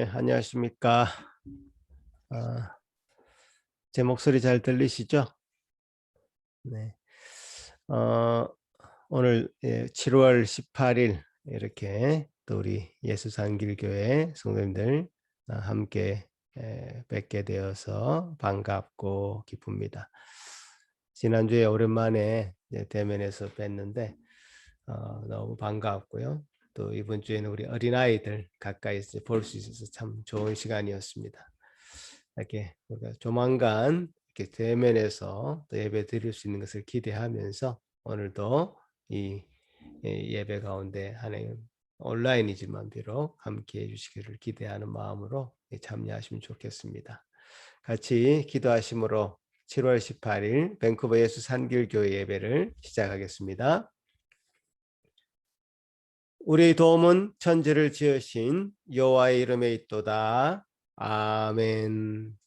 네, 안녕하십니까. 아, 제 목소리 잘 들리시죠? 네. 어, 오늘 7월 18일 이렇게 또 우리 예수산길교회 성도님들 함께 뵙게 되어서 반갑고 기쁩니다. 지난주에 오랜만에 대면에서 뵀는데 너무 반가웠고요. 또 이번 주에는 우리 어린아이들 가까이 볼 수 있어서 참 좋은 시간이었습니다. 이렇게 우리가 조만간 이렇게 대면에서 또 예배 드릴 수 있는 것을 기대하면서 오늘도 이 예배 가운데 하나님 온라인이지만 비록 함께 해주시기를 기대하는 마음으로 참여하시면 좋겠습니다. 같이 기도하심으로 7월 18일 밴쿠버 예수 산길교회 예배를 시작하겠습니다. 우리 도움은 천지를 지으신 여호와의 이름에 있도다. 아멘.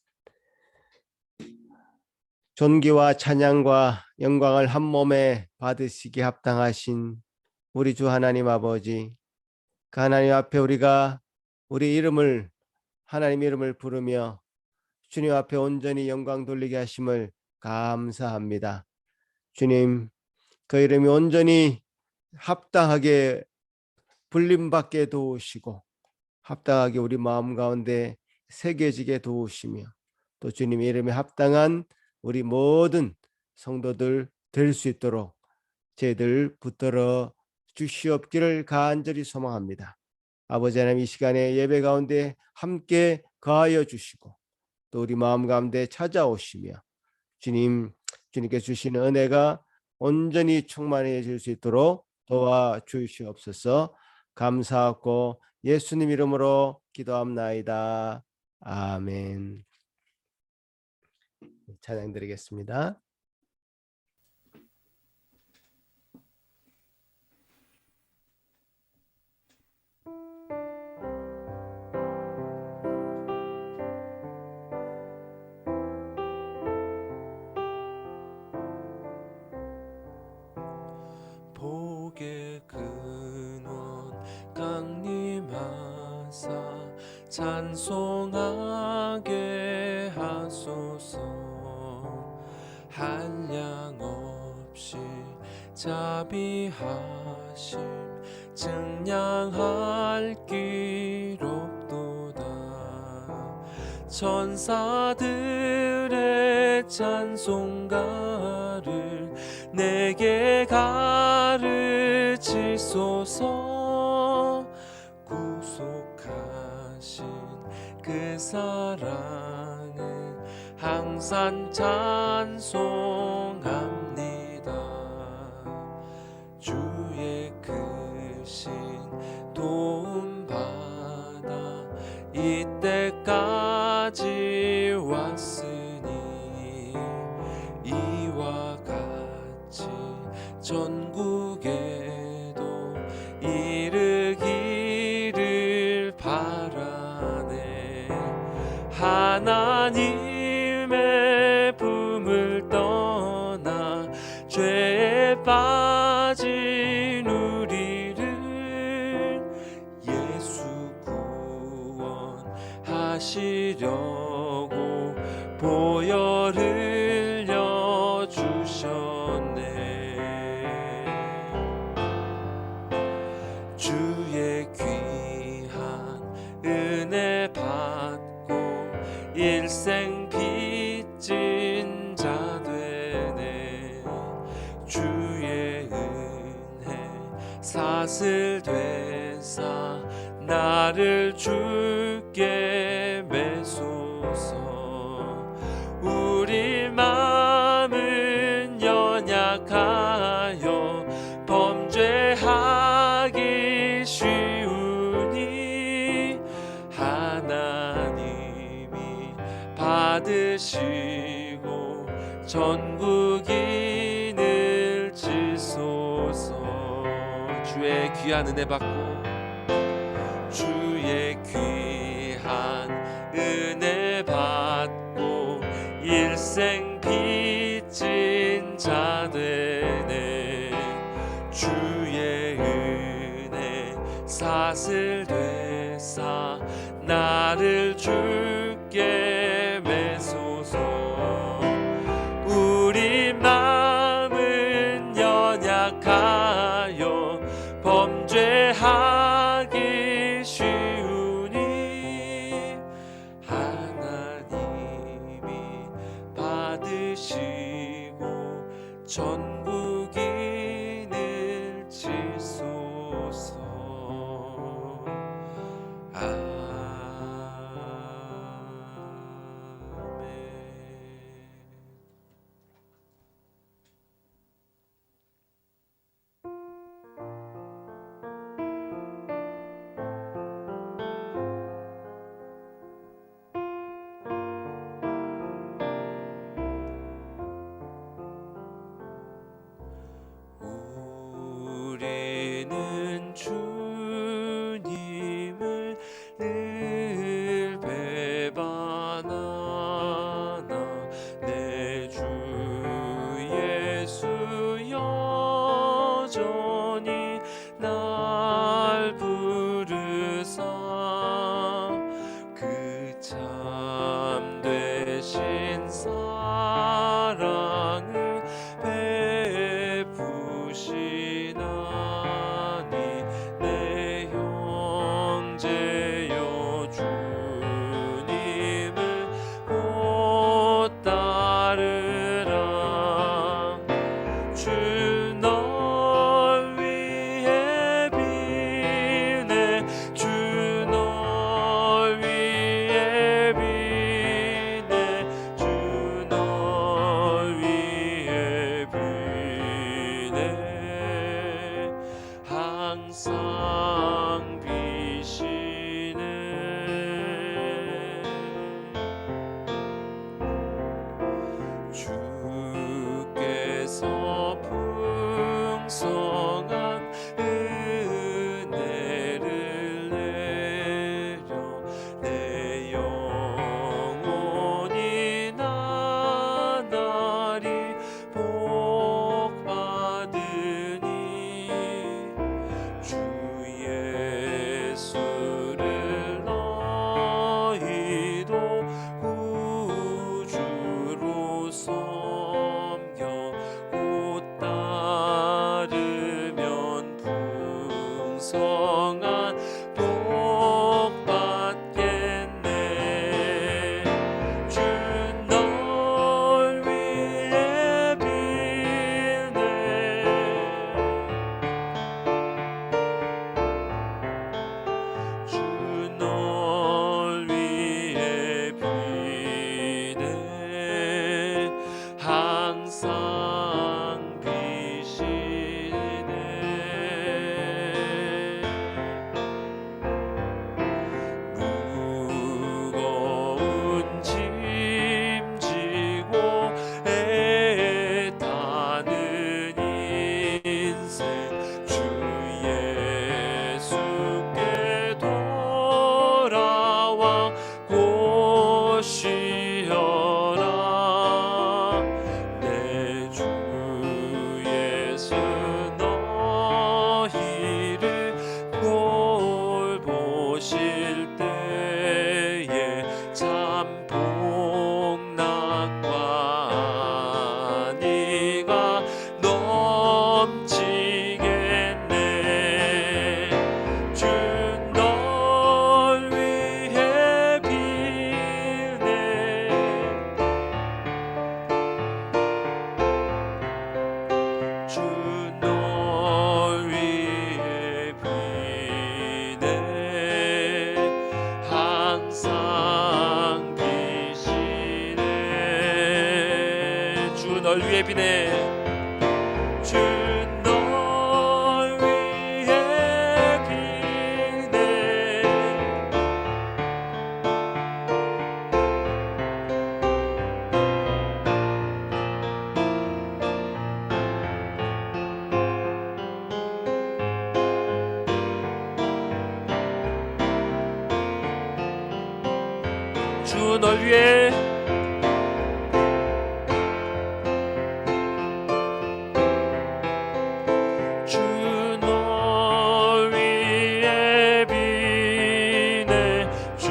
존귀와 찬양과 영광을 한 몸에 받으시기 합당하신 우리 주 하나님 아버지, 그 하나님 앞에 우리가 하나님 이름을 부르며 주님 앞에 온전히 영광 돌리게 하심을 감사합니다. 주님, 그 이름이 온전히 합당하게 불림받게 도우시고 합당하게 우리 마음 가운데 새겨지게 도우시며 또 주님 이름에 합당한 우리 모든 성도들 될 수 있도록 저희들 붙들어 주시옵기를 간절히 소망합니다. 아버지 하나님, 이 시간에 예배 가운데 함께 거하여 주시고 또 우리 마음 가운데 찾아오시며 주님께 주시는 은혜가 온전히 충만해질 수 있도록 도와주시옵소서. 감사하고 예수님 이름으로 기도합나이다. 아멘. 찬양 드리겠습니다. 복의 근원 강림하사 찬송하게 하소서. 한량 없이 자비하심 증량할 기록도다. 천사들의 찬송가를 내게 가르치소서. 구속하신 그 사랑을 항상 찬송합니다. 주의 크신 도움 받아 이때까지 왔으니 이와 같이 전국에도 이르기를 바라네. 하나님의 품을 떠나 죄에 빠진 우리를 예수 구원하시려고 보혈 흘려 주셨네. 주의 귀한 은혜 받고 일생 빚진 자 되네. 주의 은혜 사슬 되사 나를 주께 매소서. 우리 마음은 연약하여 범죄하기 쉬우니 하나님이 받으시고 전국인을 지소서. 주의 귀한 은혜 받고 주의 귀한 은혜 받고 일생 빚진 자 되네. 주의 은혜 사슬 되사 나를 주께 매소서. 우리 마음은 연약하여 범죄하기 쉬우니 하나님이 받으시고 전부기를 지소서. 아멘. 우리는 주님을 늘 배반하나 내 주 예수 여전히 날 부르사 그 참되신 사랑을 베푸시나니 내 형제여 주님을 곧 따르라. 주 널 위해 비네 주 널 위해 비네 주 널 위해 비네 항상 비시네. 주께서 풍성한 은혜를 내려 내 영혼이 나날이 복받으니 주 예수를 너희도 구주로 섬겨 곧 따르면 풍성한 복 받겠네. 주 널 위해 비네 주 널 위해 비네 항상 비시네. 무거운 짐 지고 애타는 인생 주 예수께 돌아와 곧 쉬어라. 내 주 예수 너희를 돌보실 때에 참 복락과 네가 넘치겠네. 주 널 위해 비네 주 널 위해 비네 항상 비시네. 주 널 위해 비네 주 널 위해 비네 주 널 위해 주 널 위해 비네 주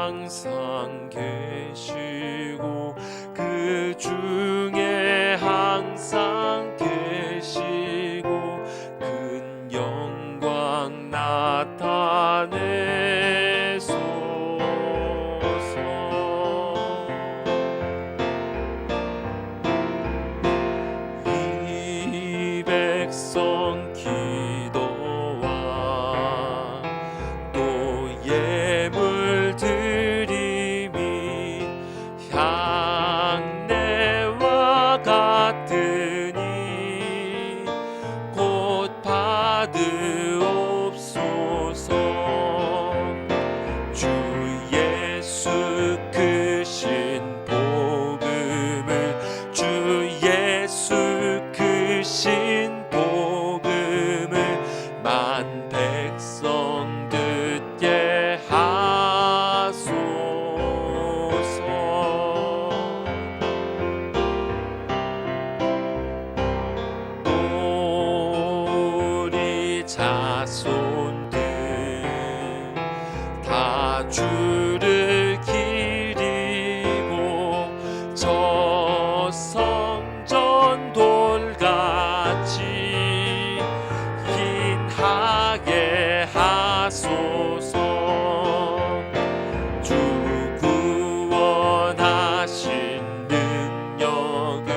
항상 계시고 그 중에 항상 계시고 큰 영광 나타내소서. 이 백성 기도와 또 예물 드림이 향내와 같으니 곧 받으옵소서. 주 예수 크신 복음을 주 예수 크신 복음을 만 백성 듣게 하소서. 우리 자손들 다 주를 기리고 저 성전 돌같이 빛나게 하소서. 주 구원하신 능력을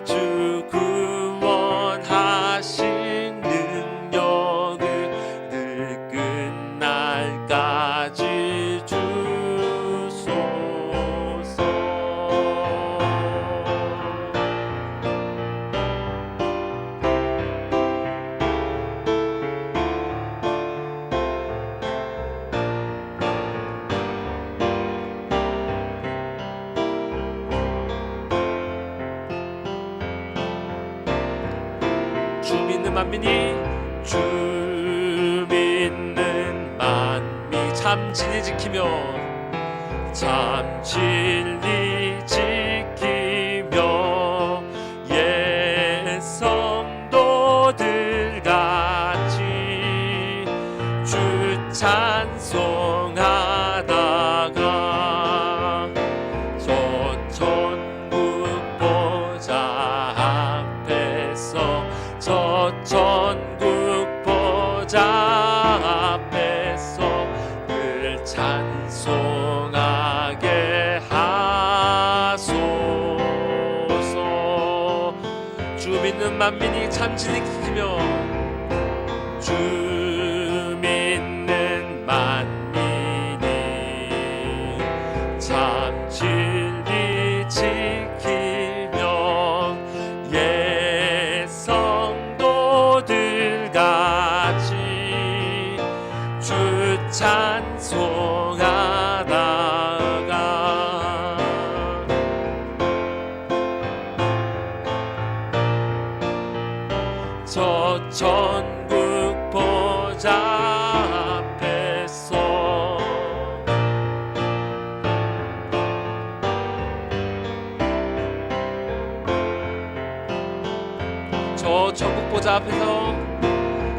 주 구원하신 능력을 늘 끝날까지 주소서. 주 믿는 만민이 주 믿는 만미 참 진리 지키며 참 진리 지키며 옛 성도들 같이 주 찬송하다가 저 천국 보좌 앞에서 저 천국 보좌 앞에서 늘 찬송하게 하소서. 주 믿는 만민이 참 진리 지키며 주 믿는 만민이 참 진리 지키며 옛 성도들 같이 주 찬송하다가 저 천국 보좌 앞에서 저 천국 보좌 앞에서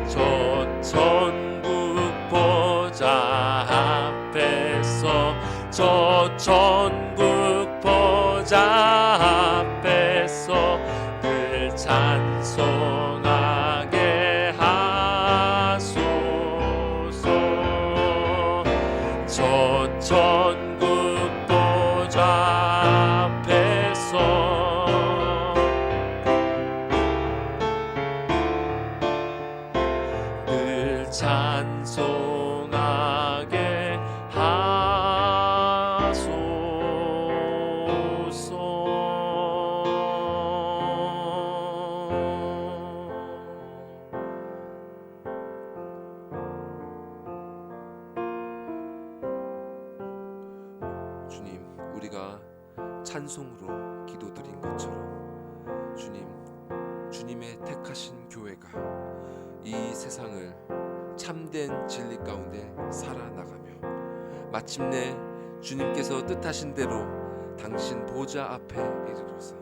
저 천국 보좌 앞에서 저 천국 보좌 앞에서 늘 찬송하게 하소서. 저 천국 보좌 앞에서 늘 찬송하게 주님, 우리가 찬송으로 기도드린 것처럼 주님, 주님의 택하신 교회가 이 세상을 참된 진리 가운데 살아나가며 마침내 주님께서 뜻하신 대로 당신 보좌 앞에 이르러서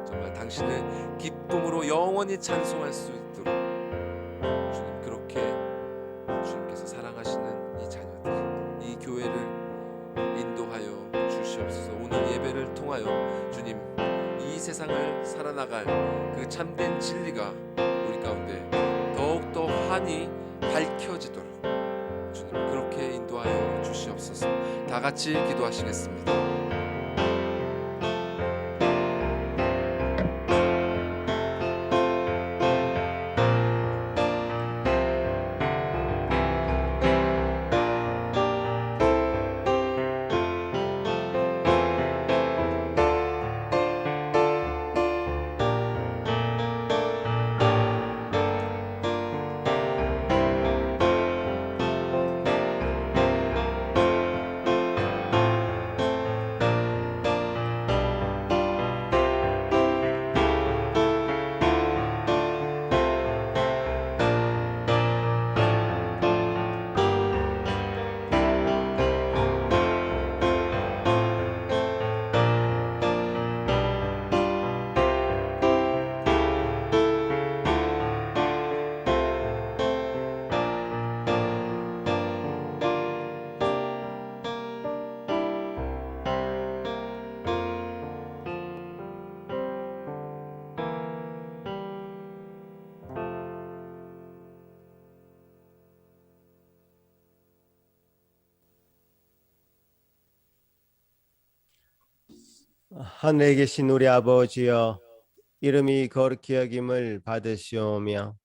정말 당신을 기쁨으로 영원히 찬송할 수 있도록 주님, 그렇게 주님께서 사랑하시는 이 자녀들, 이 교회를 인도하여 통하여 주님 이 세상을 살아나갈 그 참된 진리가 우리 가운데 더욱더 환히 밝혀지도록 주님 그렇게 인도하여 주시옵소서. 다 같이 기도하시겠습니다. 하늘에 계신 우리 아버지여, 이름이 거룩히 여김을 받으시오며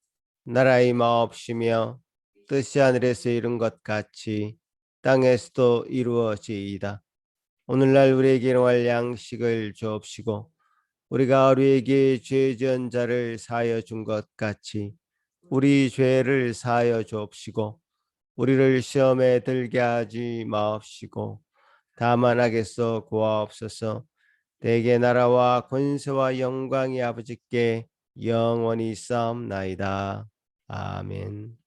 나라의 마옵시며 뜻이 하늘에서 이룬 것 같이 땅에서도 이루어지이다. 오늘날 우리에게 일용할 양식을 주옵시고 우리가 우리에게 죄 지은 자를 사하여 준 것 같이 우리 죄를 사하여 주옵시고 우리를 시험에 들게 하지 마옵시고 다만 악에서 구하옵소서. 대개 나라와 권세와 영광이 아버지께 영원히 있사옵나이다. 아멘.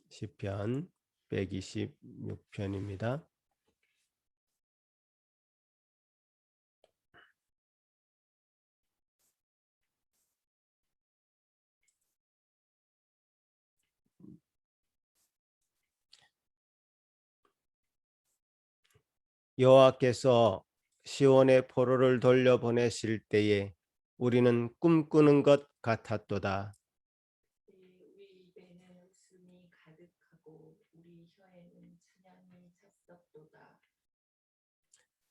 시편 126편입니다. 여호와께서 시온의 포로를 돌려보내실 때에 우리는 꿈꾸는 것 같았도다. 우리 입에는 웃음이 가득하고 우리 혀에는 찬양이 찼었도다.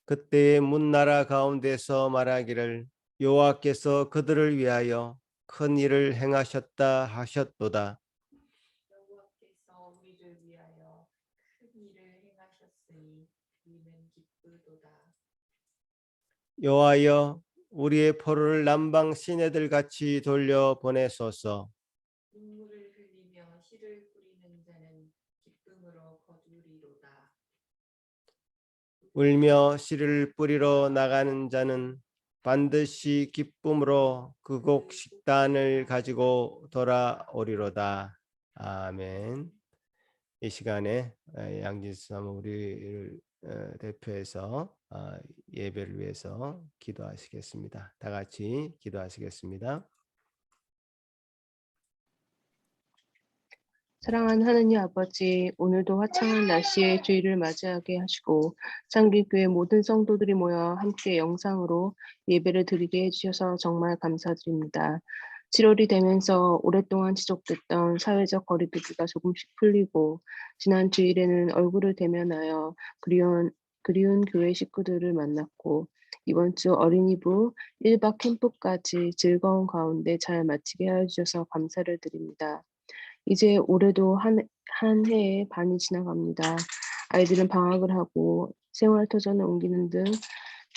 그때의 문나라 가운데서 말하기를 여호와께서 그들을 위하여 큰 일을 행하셨다 하셨도다. 여호와께서 우리를 위하여 큰 일을 행하셨으니 우리는 기쁘도다. 여호와여, 우리의 포로를 남방 시내들 같이 돌려 보내소서. 눈물을 흘리며 씨를 뿌리는 자는 기쁨으로 거두리로다. 울며 씨를 뿌리러 나가는 자는 반드시 기쁨으로 그 곡 식단을 가지고 돌아오리로다. 아멘. 이 시간에 양진수 사모 우리를 대표해서 예배를 위해서 기도하시겠습니다. 다 같이 기도하시겠습니다. 사랑하는 하느님 아버지, 오늘도 화창한 날씨에 주일을 맞이하게 하시고 창립교회 모든 성도들이 모여 함께 영상으로 예배를 드리게 해주셔서 정말 감사드립니다. 7월이 되면서 오랫동안 지속됐던 사회적 거리두기가 조금씩 풀리고 지난 주일에는 얼굴을 대면하여 그리운 교회 식구들을 만났고 이번 주 어린이부 1박 캠프까지 즐거운 가운데 잘 마치게 해주셔서 감사를 드립니다. 이제 올해도 한 해의 반이 지나갑니다. 아이들은 방학을 하고 생활터전을 옮기는 등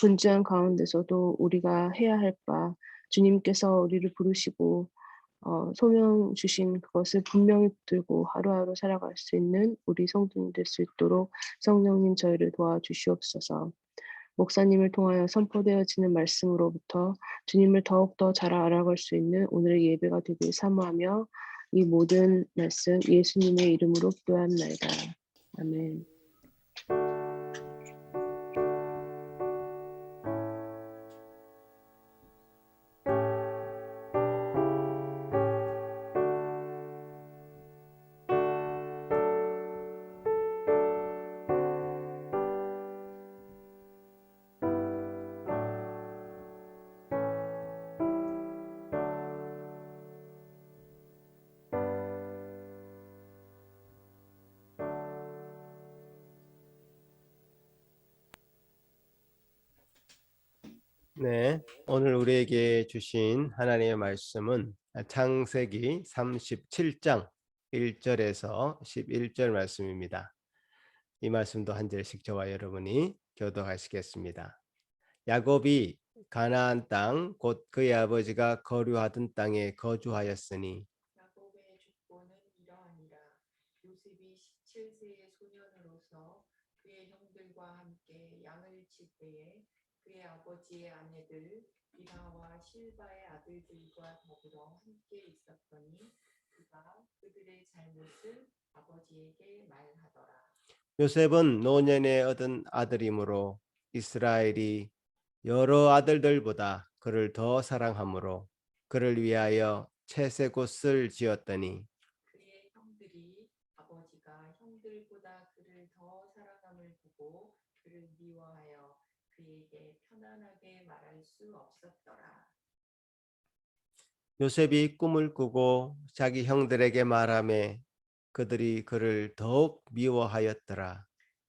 분주한 가운데서도 우리가 해야 할 바, 주님께서 우리를 부르시고 소명 주신 그것을 분명히 붙들고 하루하루 살아갈 수 있는 우리 성도님 될 수 있도록 성령님 저희를 도와주시옵소서. 목사님을 통하여 선포되어지는 말씀으로부터 주님을 더욱더 잘 알아갈 수 있는 오늘의 예배가 되길 사모하며 이 모든 말씀 예수님의 이름으로 기도합나이다. 아멘. 네, 오늘 우리에게 주신 하나님의 말씀은 창세기 37장 1절에서 11절 말씀입니다. 이 말씀도 한 절씩 저와 여러분이 교독하시겠습니다. 야곱이 가나안 땅 곧 그의 아버지가 거류하던 땅에 거주하였으니 야곱의 족보는 이러하니라. 요셉이 17세의 소년으로서 그의 형들과 함께 양을 칠 때에 그의 아버지의 아내들 비나와 실바의 아들들과 더불어 함께 있었더니 그가 그들의 잘못을 아버지에게 말하더라. 요셉은 노년에 얻은 아들이므로 이스라엘이 여러 아들들보다 그를 더 사랑하므로 그를 위하여 채색옷을 지었더니 그의 형들이 아버지가 형들보다 그를 더 사랑함을 보고 그를 미워하여 그에게 편안하게 말할 수 없었더라. 요셉이 꿈을 꾸고 자기 형들에게 말하매 그들이 그를 더욱 미워하였더라.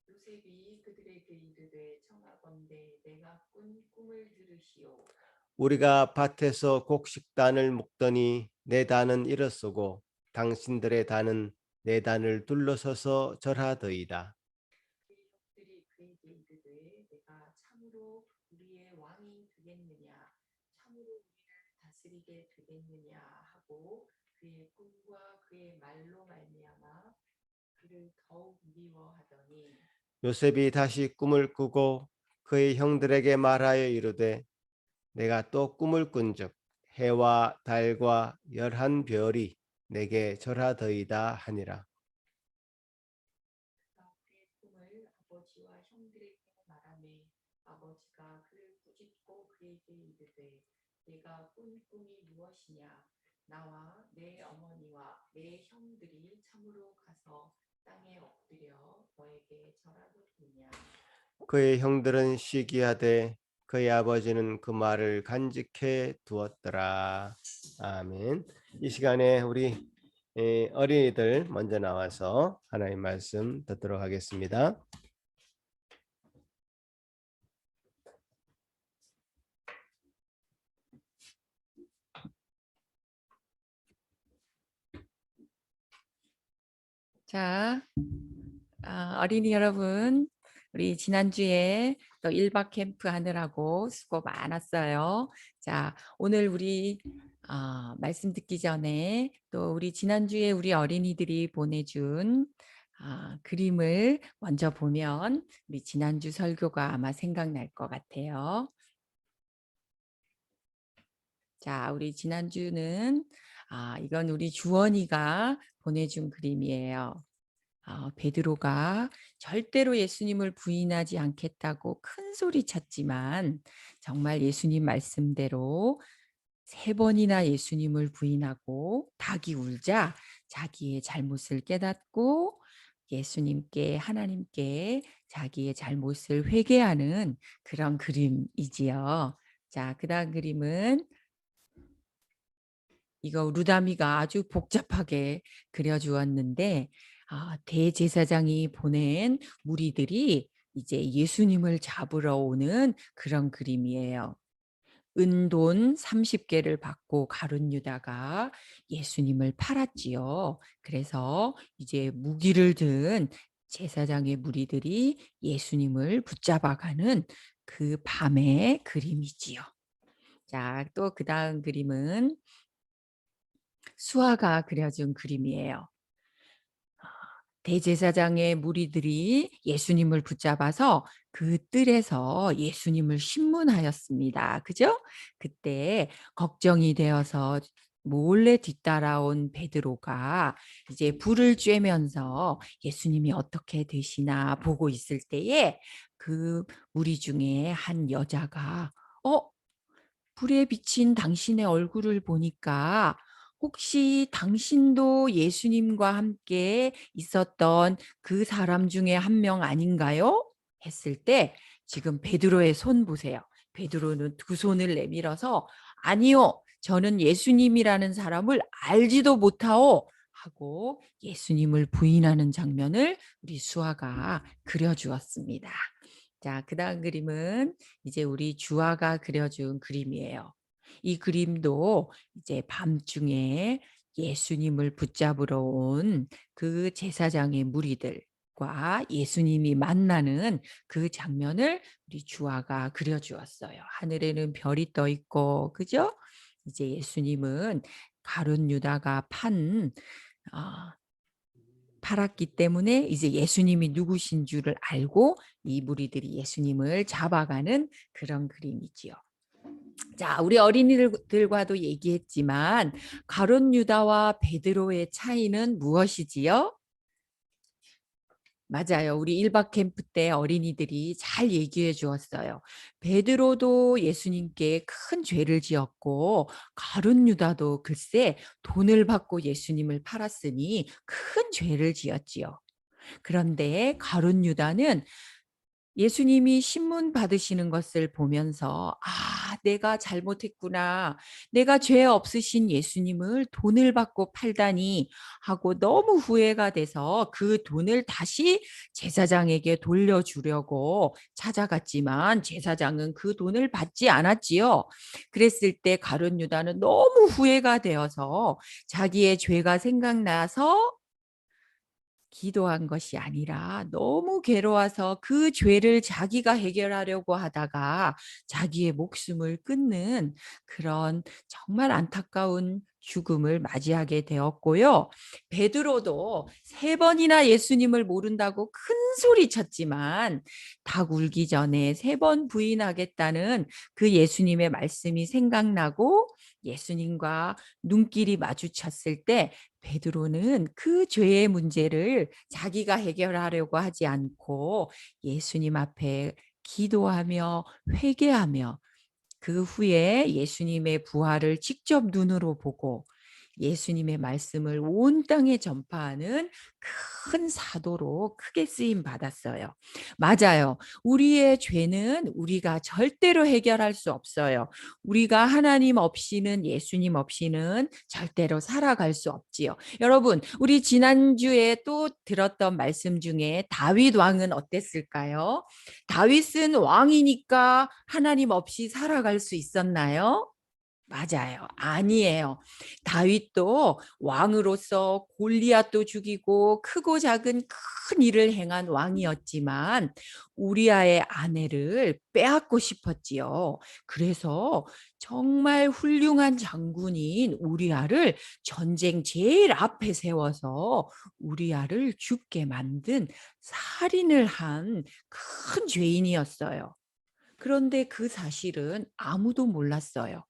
요셉이 그들에게 이르되 청하건대 내가 꾼 꿈을 들으시오. 우리가 밭에서 곡식단을 묶더니 내 단은 일어서고 당신들의 단은 내 단을 둘러서서 절하더이다. 그의 형들이 그에게 이르되 내가 참으로 우리의 왕이 되겠느냐 참으로 우리를 다스리게 되겠느냐 하고 그의 꿈과 그의 말로 말미암아 그를 더욱 미워하더니 요셉이 다시 꿈을 꾸고 그의 형들에게 말하여 이르되 내가 또 꿈을 꾼즉 해와 달과 11별이 내게 절하더이다 하니라. 그가 그의 꿈을 아버지와 형들에게 말하매 아버지가 그를 꾸짖고 그에게 이르되 내가 꾼 꿈이 무엇이냐 나와 내 어머니와 내 형들이 참으로 가서 땅에 엎드려 너에게 절하겠느냐. 그의 형들은 시기하되 그의 아버지는 그 말을 간직해 두었더라. 아멘. 이 시간에 우리 어린이들 먼저 나와서 하나님 말씀 듣도록 하겠습니다. 자, 어린이 여러분, 우리 지난주에 또 1박 캠프 하느라고 수고 많았어요. 자, 오늘 우리 말씀 듣기 전에 또 우리 지난주에 우리 어린이들이 보내준 그림을 먼저 보면 우리 지난주 설교가 아마 생각날 것 같아요. 자, 우리 지난주는 이건 우리 주원이가 보내준 그림이에요. 베드로가 절대로 예수님을 부인하지 않겠다고 큰 소리 쳤지만 정말 예수님 말씀대로 3번이나 예수님을 부인하고 닭이 울자 자기의 잘못을 깨닫고 예수님께 하나님께 자기의 잘못을 회개하는 그런 그림이지요. 자, 그다음 그림은 이거 루다미가 아주 복잡하게 그려주었는데 대제사장이 보낸 무리들이 이제 예수님을 잡으러 오는 그런 그림이에요. 은돈 30개를 받고 가룟 유다가 예수님을 팔았지요. 그래서 이제 무기를 든 제사장의 무리들이 예수님을 붙잡아가는 그 밤의 그림이지요. 자, 또 그 다음 그림은 수아가 그려준 그림이에요. 대제사장의 무리들이 예수님을 붙잡아서 그 뜰에서 예수님을 신문하였습니다. 그죠? 그때 걱정이 되어서 몰래 뒤따라온 베드로가 이제 불을 쬐면서 예수님이 어떻게 되시나 보고 있을 때에 그 무리 중에 한 여자가 불에 비친 당신의 얼굴을 보니까 혹시 당신도 예수님과 함께 있었던 그 사람 중에 한 명 아닌가요? 했을 때 지금 베드로의 손 보세요. 베드로는 두 손을 내밀어서 아니요, 저는 예수님이라는 사람을 알지도 못하오 하고 예수님을 부인하는 장면을 우리 수아가 그려주었습니다. 자, 그다음 그림은 이제 우리 주아가 그려준 그림이에요. 이 그림도 이제 밤중에 예수님을 붙잡으러 온 그 제사장의 무리들과 예수님이 만나는 그 장면을 우리 주아가 그려주었어요. 하늘에는 별이 떠 있고, 그죠? 이제 예수님은 가룟 유다가 팔았기 때문에 이제 예수님이 누구신 줄을 알고 이 무리들이 예수님을 잡아가는 그런 그림이지요. 자, 우리 어린이들과도 얘기했지만 가룟 유다와 베드로의 차이는 무엇이지요? 맞아요. 우리 1박 캠프 때 어린이들이 잘 얘기해 주었어요. 베드로도 예수님께 큰 죄를 지었고 가룟 유다도 글쎄 돈을 받고 예수님을 팔았으니 큰 죄를 지었지요. 그런데 가룟 유다는 예수님이 신문 받으시는 것을 보면서 내가 잘못했구나. 내가 죄 없으신 예수님을 돈을 받고 팔다니 하고 너무 후회가 돼서 그 돈을 다시 제사장에게 돌려주려고 찾아갔지만 제사장은 그 돈을 받지 않았지요. 그랬을 때 가룟 유다는 너무 후회가 되어서 자기의 죄가 생각나서 기도한 것이 아니라 너무 괴로워서 그 죄를 자기가 해결하려고 하다가 자기의 목숨을 끊는 그런 정말 안타까운 죽음을 맞이하게 되었고요. 베드로도 3번이나 예수님을 모른다고 큰 소리 쳤지만 닭 울기 전에 3번 부인하겠다는 그 예수님의 말씀이 생각나고 예수님과 눈길이 마주쳤을 때 베드로는 그 죄의 문제를 자기가 해결하려고 하지 않고 예수님 앞에 기도하며 회개하며 그 후에 예수님의 부활을 직접 눈으로 보고 예수님의 말씀을 온 땅에 전파하는 큰 사도로 크게 쓰임 받았어요. 맞아요. 우리의 죄는 우리가 절대로 해결할 수 없어요. 우리가 하나님 없이는 예수님 없이는 절대로 살아갈 수 없지요. 여러분, 우리 지난주에 또 들었던 말씀 중에 다윗 왕은 어땠을까요? 다윗은 왕이니까 하나님 없이 살아갈 수 있었나요? 맞아요. 아니에요. 다윗도 왕으로서 골리앗도 죽이고 크고 작은 큰 일을 행한 왕이었지만 우리아의 아내를 빼앗고 싶었지요. 그래서 정말 훌륭한 장군인 우리아를 전쟁 제일 앞에 세워서 우리아를 죽게 만든 살인을 한 큰 죄인이었어요. 그런데 그 사실은 아무도 몰랐어요.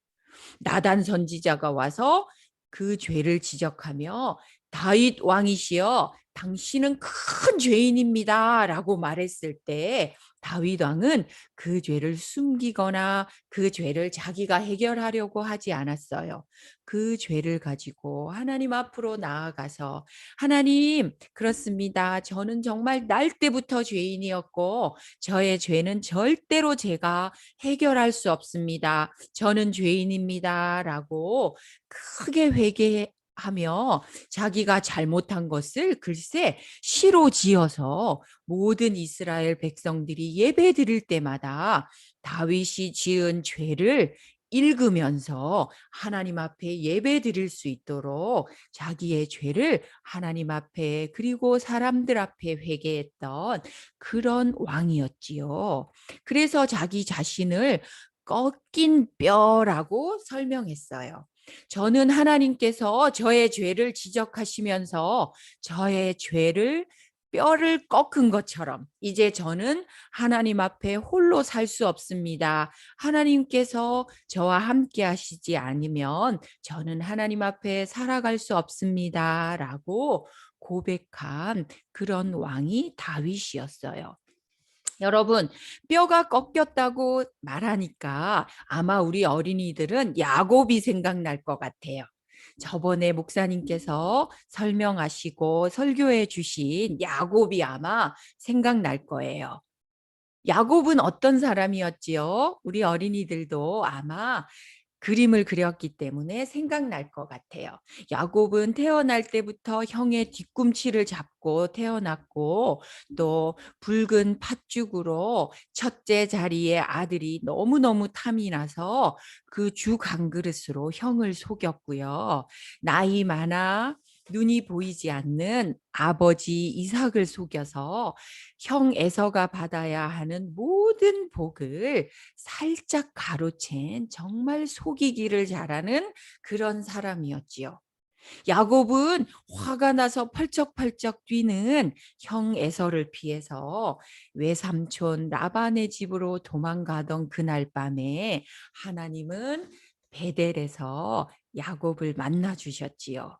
나단 선지자가 와서 그 죄를 지적하며 다윗 왕이시여 당신은 큰 죄인입니다 라고 말했을 때 다윗 왕은 그 죄를 숨기거나 그 죄를 자기가 해결하려고 하지 않았어요. 그 죄를 가지고 하나님 앞으로 나아가서 하나님 그렇습니다. 저는 정말 날 때부터 죄인이었고 저의 죄는 절대로 제가 해결할 수 없습니다. 저는 죄인입니다 라고 크게 회개하며 자기가 잘못한 것을 글쎄 시로 지어서 모든 이스라엘 백성들이 예배 드릴 때마다 다윗이 지은 죄를 읽으면서 하나님 앞에 예배 드릴 수 있도록 자기의 죄를 하나님 앞에 그리고 사람들 앞에 회개했던 그런 왕이었지요. 그래서 자기 자신을 꺾인 뼈라고 설명했어요. 저는 하나님께서 저의 죄를 지적하시면서 저의 죄를 뼈를 꺾은 것처럼 이제 저는 하나님 앞에 홀로 살 수 없습니다. 하나님께서 저와 함께 하시지 않으면 저는 하나님 앞에 살아갈 수 없습니다. 라고 고백한 그런 왕이 다윗이었어요. 여러분, 뼈가 꺾였다고 말하니까 아마 우리 어린이들은 야곱이 생각날 것 같아요. 저번에 목사님께서 설명하시고 설교해 주신 야곱이 아마 생각날 거예요. 야곱은 어떤 사람이었지요? 우리 어린이들도 아마 그림을 그렸기 때문에 생각날 것 같아요. 야곱은 태어날 때부터 형의 뒤꿈치를 잡고 태어났고 또 붉은 팥죽으로 첫째 자리에 아들이 너무너무 탐이 나서 그 죽 한 그릇으로 형을 속였고요. 나이 많아 눈이 보이지 않는 아버지 이삭을 속여서 형 에서가 받아야 하는 모든 복을 살짝 가로챈 정말 속이기를 잘하는 그런 사람이었지요. 야곱은 화가 나서 펄쩍펄쩍 뛰는 형 에서를 피해서 외삼촌 라반의 집으로 도망가던 그날 밤에 하나님은 베델에서 야곱을 만나 주셨지요.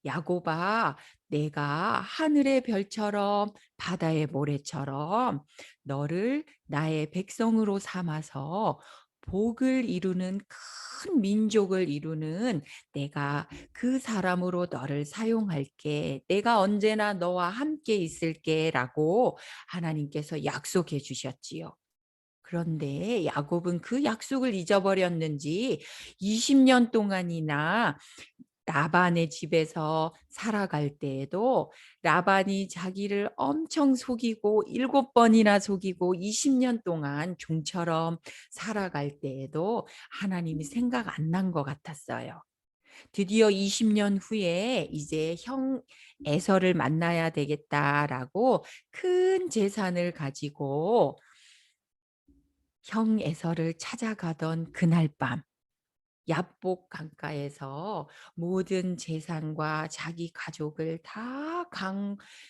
야곱아, 내가 하늘의 별처럼 바다의 모래처럼 너를 나의 백성으로 삼아서 복을 이루는 큰 민족을 이루는 내가 그 사람으로 너를 사용할게. 내가 언제나 너와 함께 있을게라고 하나님께서 약속해 주셨지요. 그런데 야곱은 그 약속을 잊어버렸는지 20년 동안이나 라반의 집에서 살아갈 때에도 라반이 자기를 엄청 속이고 7번이나 속이고 20년 동안 종처럼 살아갈 때에도 하나님이 생각 안 난 것 같았어요. 드디어 20년 후에 이제 형 에서를 만나야 되겠다라고 큰 재산을 가지고 형 에서를 찾아가던 그날 밤 야복 강가에서 모든 재산과 자기 가족을 다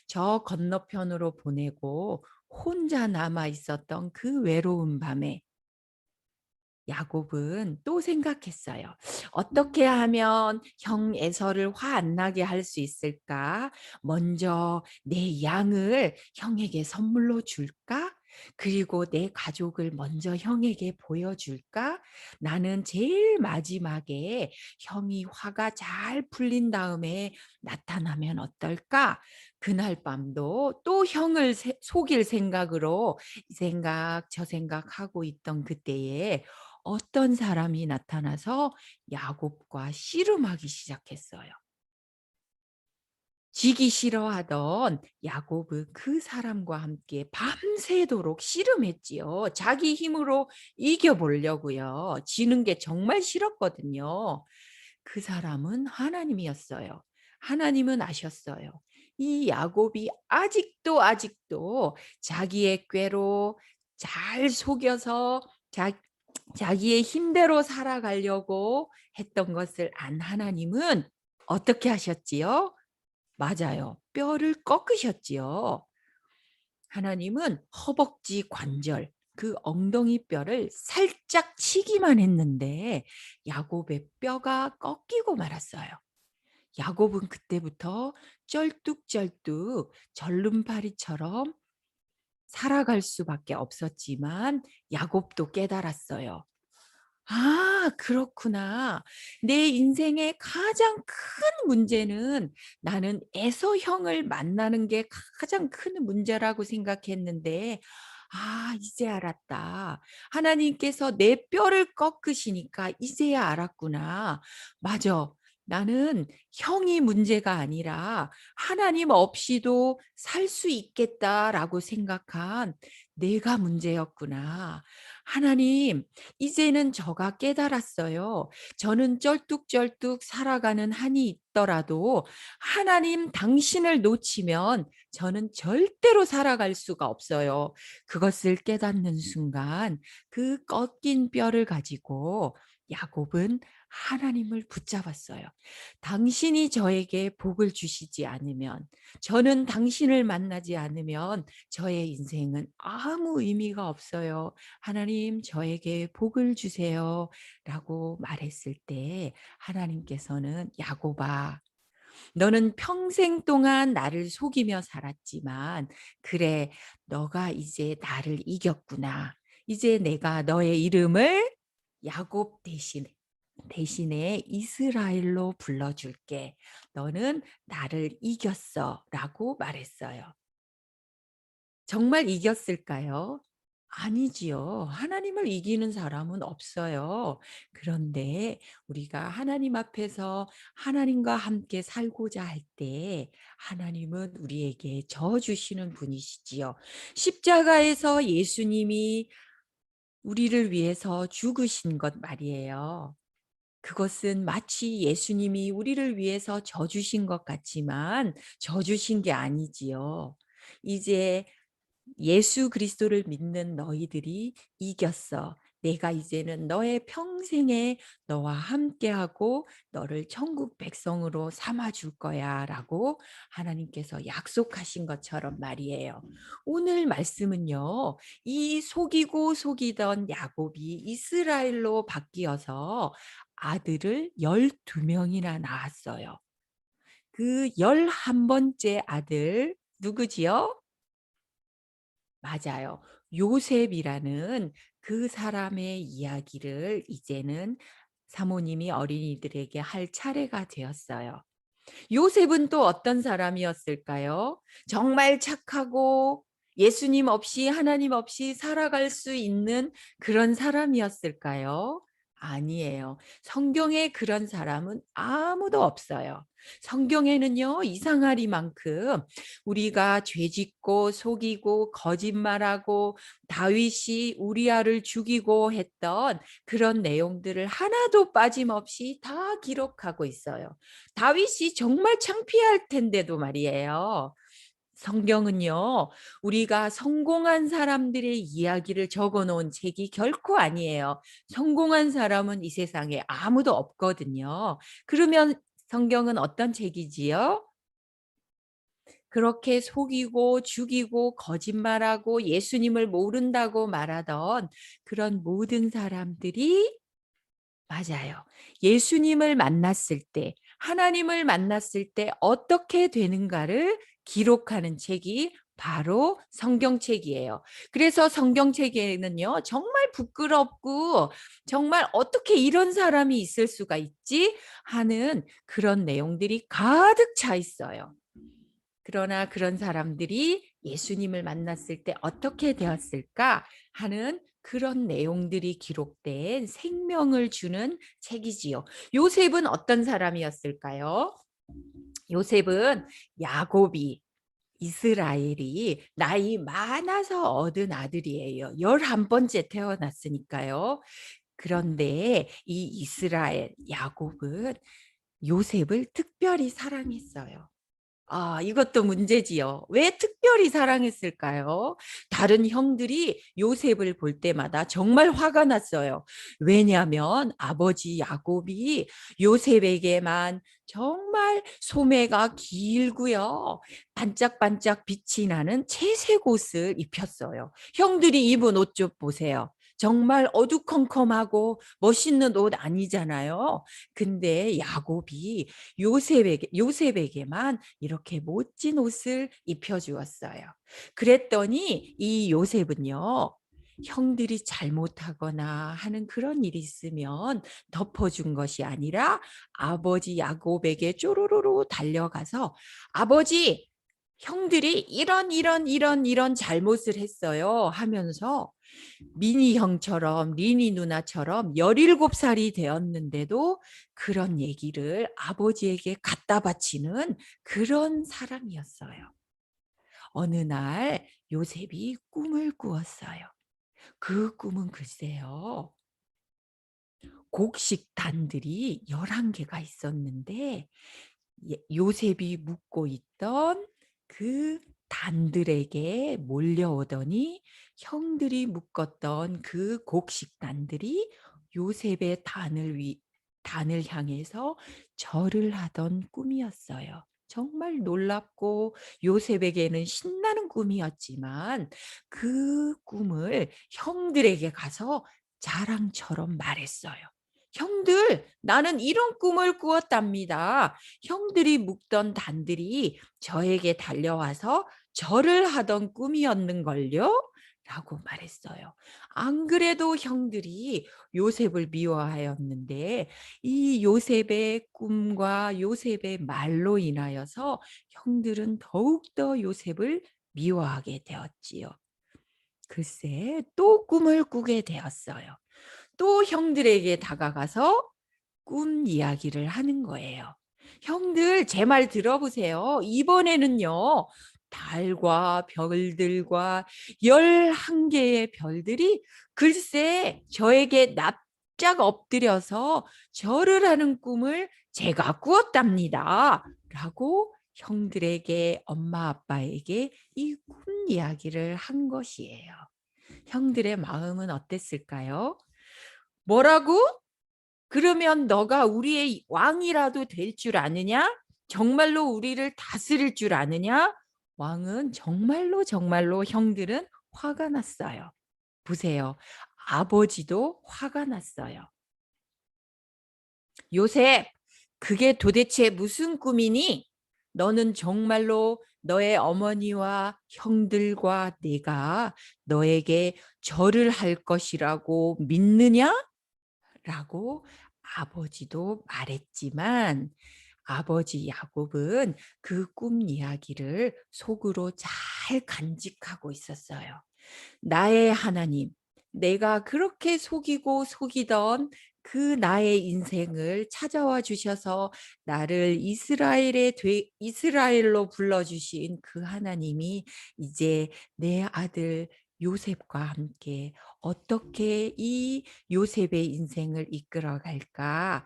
저 건너편으로 보내고 혼자 남아 있었던 그 외로운 밤에 야곱은 또 생각했어요. 어떻게 하면 형 에서를 화 안 나게 할 수 있을까? 먼저 내 양을 형에게 선물로 줄까? 그리고 내 가족을 먼저 형에게 보여줄까? 나는 제일 마지막에 형이 화가 잘 풀린 다음에 나타나면 어떨까? 그날 밤도 또 형을 속일 생각으로 이 생각 저 생각하고 있던 그때에 어떤 사람이 나타나서 야곱과 씨름하기 시작했어요. 지기 싫어하던 야곱은 그 사람과 함께 밤새도록 씨름했지요. 자기 힘으로 이겨보려고요. 지는 게 정말 싫었거든요. 그 사람은 하나님이었어요. 하나님은 아셨어요. 이 야곱이 아직도 자기의 꾀로 잘 속여서 자기의 힘대로 살아가려고 했던 것을 안 하나님은 어떻게 하셨지요? 맞아요. 뼈를 꺾으셨지요. 하나님은 허벅지 관절, 그 엉덩이 뼈를 살짝 치기만 했는데 야곱의 뼈가 꺾이고 말았어요. 야곱은 그때부터 쩔뚝쩔뚝 절름파리처럼 살아갈 수밖에 없었지만 야곱도 깨달았어요. 아, 그렇구나. 내 인생의 가장 큰 문제는 나는 에서형을 만나는 게 가장 큰 문제라고 생각했는데, 아, 이제 알았다. 하나님께서 내 뼈를 꺾으시니까 이제야 알았구나. 맞아. 나는 형이 문제가 아니라 하나님 없이도 살 수 있겠다라고 생각한 내가 문제였구나. 하나님, 이제는 저가 깨달았어요. 저는 쩔뚝쩔뚝 살아가는 한이 있더라도 하나님 당신을 놓치면 저는 절대로 살아갈 수가 없어요. 그것을 깨닫는 순간 그 꺾인 뼈를 가지고 야곱은 하나님을 붙잡았어요. 당신이 저에게 복을 주시지 않으면, 저는 당신을 만나지 않으면 저의 인생은 아무 의미가 없어요. 하나님 저에게 복을 주세요 라고 말했을 때 하나님께서는 야곱아, 너는 평생 동안 나를 속이며 살았지만 그래, 너가 이제 나를 이겼구나. 이제 내가 너의 이름을 야곱 대신에 이스라엘로 불러줄게. 너는 나를 이겼어 라고 말했어요. 정말 이겼을까요? 아니지요. 하나님을 이기는 사람은 없어요. 그런데 우리가 하나님 앞에서 하나님과 함께 살고자 할 때 하나님은 우리에게 저 주시는 분이시지요. 십자가에서 예수님이 우리를 위해서 죽으신 것 말이에요. 그것은 마치 예수님이 우리를 위해서 져주신 것 같지만 져주신 게 아니지요. 이제 예수 그리스도를 믿는 너희들이 이겼어. 내가 이제는 너의 평생에 너와 함께하고 너를 천국 백성으로 삼아 줄 거야라고 하나님께서 약속하신 것처럼 말이에요. 오늘 말씀은요. 이 속이고 속이던 야곱이 이스라엘로 바뀌어서 아들을 12명이나 낳았어요. 그 11번째 아들 누구지요? 맞아요. 요셉이라는 그 사람의 이야기를 이제는 사모님이 어린이들에게 할 차례가 되었어요. 요셉은 또 어떤 사람이었을까요? 정말 착하고 예수님 없이 하나님 없이 살아갈 수 있는 그런 사람이었을까요? 아니에요. 성경에 그런 사람은 아무도 없어요. 성경에는요, 이상하리만큼 우리가 죄짓고 속이고 거짓말하고 다윗이 우리아를 죽이고 했던 그런 내용들을 하나도 빠짐없이 다 기록하고 있어요. 다윗이 정말 창피할 텐데도 말이에요. 성경은요, 우리가 성공한 사람들의 이야기를 적어 놓은 책이 결코 아니에요. 성공한 사람은 이 세상에 아무도 없거든요. 그러면 성경은 어떤 책이지요? 그렇게 속이고 죽이고 거짓말하고 예수님을 모른다고 말하던 그런 모든 사람들이 맞아요. 예수님을 만났을 때, 하나님을 만났을 때 어떻게 되는가를 기록하는 책이 바로 성경책이에요. 그래서 성경책에는요, 정말 부끄럽고 정말 어떻게 이런 사람이 있을 수가 있지 하는 그런 내용들이 가득 차 있어요. 그러나 그런 사람들이 예수님을 만났을 때 어떻게 되었을까 하는 그런 내용들이 기록된 생명을 주는 책이지요. 요셉은 어떤 사람이었을까요? 요셉은 야곱이 이스라엘이 나이 많아서 얻은 아들이에요. 11번째 태어났으니까요. 그런데 이 이스라엘 야곱은 요셉을 특별히 사랑했어요. 아, 이것도 문제지요. 왜 특별히 사랑했을까요? 다른 형들이 요셉을 볼 때마다 정말 화가 났어요. 왜냐하면 아버지 야곱이 요셉에게만 정말 소매가 길고요. 반짝반짝 빛이 나는 채색 옷을 입혔어요. 형들이 입은 옷 좀 보세요. 정말 어두컴컴하고 멋있는 옷 아니잖아요. 근데 야곱이 요셉에게만 이렇게 멋진 옷을 입혀 주었어요. 그랬더니 이 요셉은요. 형들이 잘못하거나 하는 그런 일이 있으면 덮어준 것이 아니라 아버지 야곱에게 쪼로로로 달려가서 아버지 형들이 이런 잘못을 했어요 하면서 미니 형처럼 리니 누나처럼 17살이 되었는데도 그런 얘기를 아버지에게 갖다 바치는 그런 사람이었어요. 어느 날 요셉이 꿈을 꾸었어요. 그 꿈은 글쎄요. 곡식단들이 11개가 있었는데 요셉이 묵고 있던 그 단들에게 몰려오더니 형들이 묶었던 그 곡식단들이 요셉의 단을 향해서 절을 하던 꿈이었어요. 정말 놀랍고 요셉에게는 신나는 꿈이었지만 그 꿈을 형들에게 가서 자랑처럼 말했어요. 형들, 나는 이런 꿈을 꾸었답니다. 형들이 묵던 단들이 저에게 달려와서 절을 하던 꿈이었는걸요? 라고 말했어요. 안 그래도 형들이 요셉을 미워하였는데 이 요셉의 꿈과 요셉의 말로 인하여서 형들은 더욱더 요셉을 미워하게 되었지요. 글쎄 또 꿈을 꾸게 되었어요. 또 형들에게 다가가서 꿈 이야기를 하는 거예요. 형들 제 말 들어보세요. 이번에는요. 달과 별들과 11개의 별들이 글쎄 저에게 납작 엎드려서 절을 하는 꿈을 제가 꾸었답니다. 라고 형들에게 엄마 아빠에게 이 꿈 이야기를 한 것이에요. 형들의 마음은 어땠을까요? 뭐라고? 그러면 너가 우리의 왕이라도 될 줄 아느냐? 정말로 우리를 다스릴 줄 아느냐? 왕은 정말로 정말로 형들은 화가 났어요. 보세요. 아버지도 화가 났어요. 요셉, 그게 도대체 무슨 꿈이니? 너는 정말로 너의 어머니와 형들과 내가 너에게 절을 할 것이라고 믿느냐? 라고 아버지도 말했지만 아버지 야곱은 그 꿈 이야기를 속으로 잘 간직하고 있었어요. 나의 하나님, 내가 그렇게 속이고 속이던 그 나의 인생을 찾아와 주셔서 나를 이스라엘로 불러주신 그 하나님이 이제 내 아들 요셉과 함께 어떻게 이 요셉의 인생을 이끌어 갈까?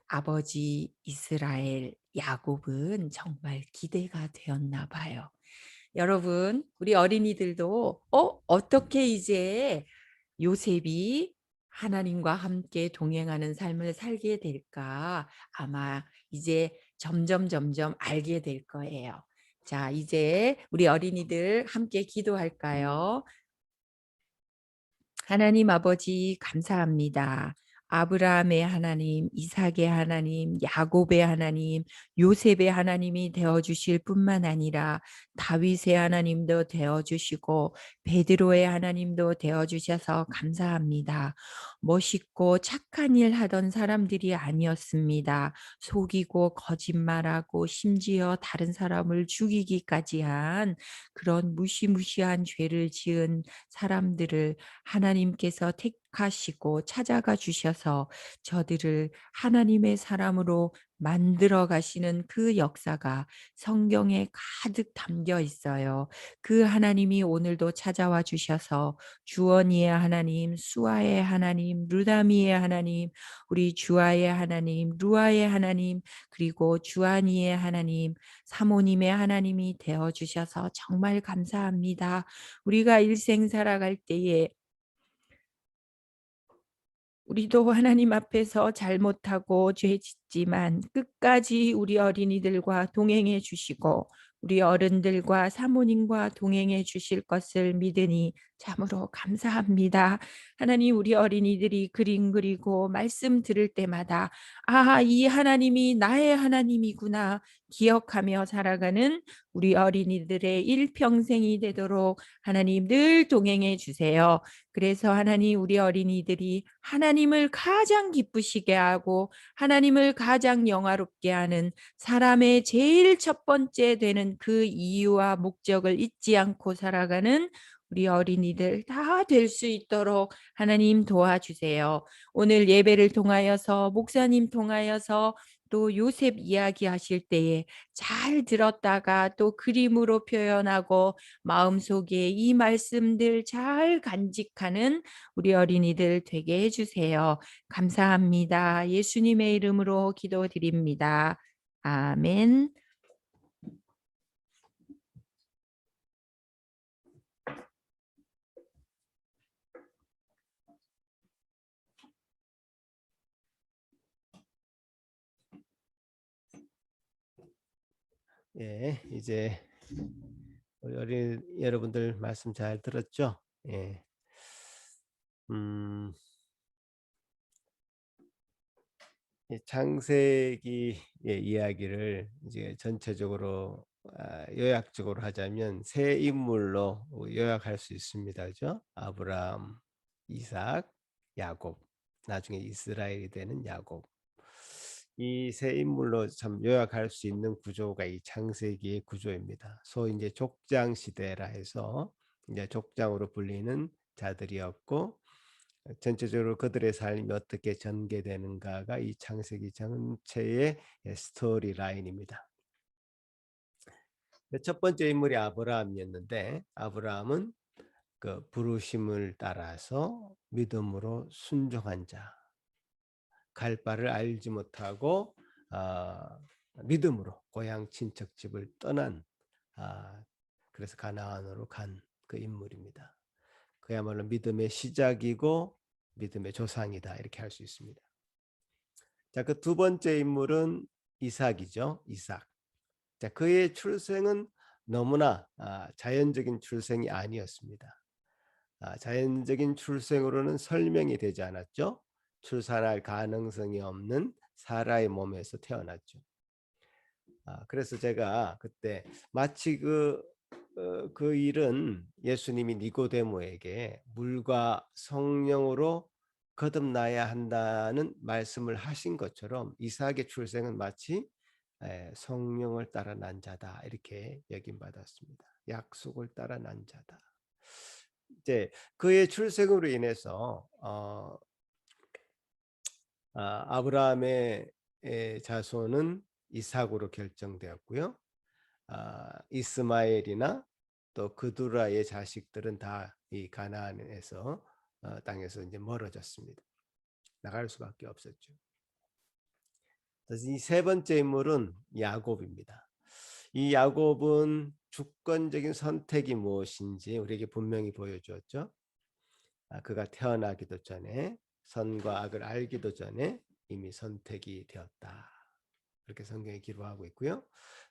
아버지 이스라엘 야곱은 정말 기대가 되었나 봐요. 여러분, 우리 어린이들도 어떻게 이제 요셉이 하나님과 함께 동행하는 삶을 살게 될까? 아마 이제 점점 알게 될 거예요. 자, 이제 우리 어린이들 함께 기도할까요? 하나님 아버지 감사합니다. 아브라함의 하나님, 이삭의 하나님, 야곱의 하나님, 요셉의 하나님이 되어주실 뿐만 아니라 다윗의 하나님도 되어주시고 베드로의 하나님도 되어주셔서 감사합니다. 멋있고 착한 일 하던 사람들이 아니었습니다. 속이고 거짓말하고 심지어 다른 사람을 죽이기까지 한 그런 무시무시한 죄를 지은 사람들을 하나님께서 택하시고 찾아가 주셔서 저들을 하나님의 사람으로 만들어 가시는 그 역사가 성경에 가득 담겨 있어요. 그 하나님이 오늘도 찾아와 주셔서 주원이의 하나님, 수아의 하나님, 루다미의 하나님, 우리 주아의 하나님, 루아의 하나님, 그리고 주안이의 하나님, 사모님의 하나님이 되어 주셔서 정말 감사합니다. 우리가 일생 살아갈 때에 우리도 하나님 앞에서 잘못하고 죄 짓지만 끝까지 우리 어린이들과 동행해 주시고 우리 어른들과 사모님과 동행해 주실 것을 믿으니 참으로 감사합니다. 하나님, 우리 어린이들이 그림 그리고 말씀 들을 때마다 이 하나님이 나의 하나님이구나 기억하며 살아가는 우리 어린이들의 일평생이 되도록 하나님 늘 동행해 주세요. 그래서 하나님, 우리 어린이들이 하나님을 가장 기쁘시게 하고 하나님을 가장 영화롭게 하는 사람의 제일 첫 번째 되는 그 이유와 목적을 잊지 않고 살아가는 우리 어린이들 다 될 수 있도록 하나님 도와주세요. 오늘 예배를 통하여서 목사님 통하여서 또 요셉 이야기하실 때에 잘 들었다가 또 그림으로 표현하고 마음속에 이 말씀들 잘 간직하는 우리 어린이들 되게 해주세요. 감사합니다. 예수님의 이름으로 기도드립니다. 아멘. 예, 이제 우리 어린 여러분들 말씀 잘 들었죠? 예. 이 창세기의 이야기를 이제 전체적으로 요약적으로 하자면 세 인물로 요약할 수 있습니다. 그죠? 아브라함, 이삭, 야곱, 나중에 이스라엘이 되는 야곱. 이 세 인물로 참 요약할 수 있는 구조가 이 창세기의 구조입니다. 소위 이제 족장 시대라 해서 이제 족장으로 불리는 자들이었고 전체적으로 그들의 삶이 어떻게 전개되는가가 이 창세기 전체의 스토리 라인입니다. 첫 번째 인물이 아브라함이었는데 아브라함은 그 부르심을 따라서 믿음으로 순종한 자, 갈 바를 알지 못하고 믿음으로 고향 친척 집을 떠난 그래서 가나안으로 간 그 인물입니다. 그야말로 믿음의 시작이고 믿음의 조상이다 이렇게 할 수 있습니다. 자, 그 두 번째 인물은 이삭이죠. 이삭. 자, 그의 출생은 너무나 자연적인 출생이 아니었습니다. 자연적인 출생으로는 설명이 되지 않았죠. 출산할 가능성이 없는 사라의 몸에서 태어났죠. 그래서 제가 그때 마치 그 일은 예수님이 니고데모에게 물과 성령으로 거듭나야 한다는 말씀을 하신 것처럼 이삭의 출생은 마치 성령을 따라 난 자다 이렇게 여김받았습니다. 약속을 따라 난 자다. 이제 그의 출생으로 인해서 아브라함의 자손은 이삭으로 결정되었고요. 이스마엘이나 또 그두라의 자식들은 다 이 가나안에서 땅에서 이제 멀어졌습니다. 나갈 수밖에 없었죠. 그래서 이 세 번째 인물은 야곱입니다. 이 야곱은 주권적인 선택이 무엇인지 우리에게 분명히 보여주었죠. 그가 태어나기도 전에 선과 악을 알기도 전에 이미 선택이 되었다. 그렇게 성경에 기록하고 있고요.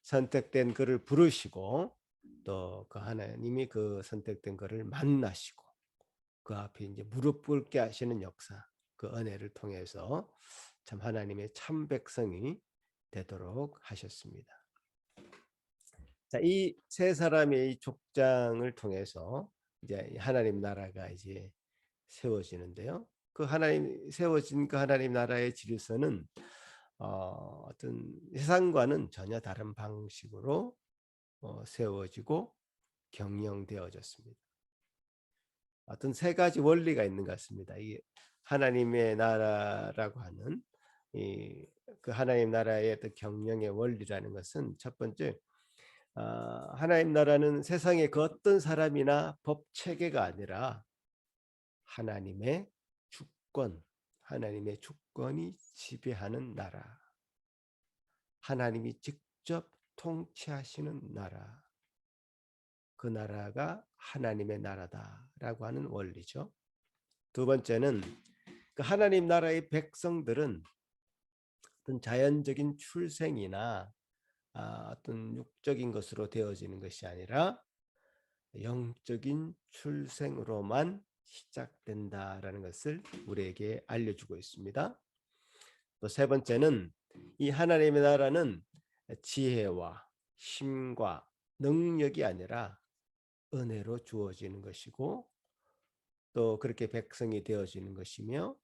선택된 그를 부르시고 또 그 하나님이 그 선택된 그를 만나시고 그 앞에 이제 무릎 꿇게 하시는 역사, 그 은혜를 통해서 참 하나님의 참 백성이 되도록 하셨습니다. 자, 이 세 사람의 이 족장을 통해서 이제 하나님 나라가 이제 세워지는데요. 그 하나님 세워진 그 하나님 나라의 질서는 어떤 세상과는 전혀 다른 방식으로 세워지고 경영되어졌습니다. 어떤 세 가지 원리가 있는 것 같습니다. 이 하나님의 나라라고 하는 그 하나님 나라의 어떤 경영의 원리라는 것은 첫 번째, 하나님 나라는 세상의 그 어떤 사람이나 법 체계가 아니라 하나님의 주권, 하나님의 주권이 지배하는 나라, 하나님이 직접 통치하시는 나라, 그 나라가 하나님의 나라다라고 하는 원리죠. 두 번째는 그 하나님 나라의 백성들은 어떤 자연적인 출생이나 어떤 육적인 것으로 되어지는 것이 아니라 영적인 출생으로만 시작된다라는 것을 우리에게 알려주고 있습니다. 또 세 번째는 이 하나님의 나라는 지혜와 힘과 능력이 아니라 은혜로 주어지는 것이고 또 그렇게 백성이 되어지는 것이며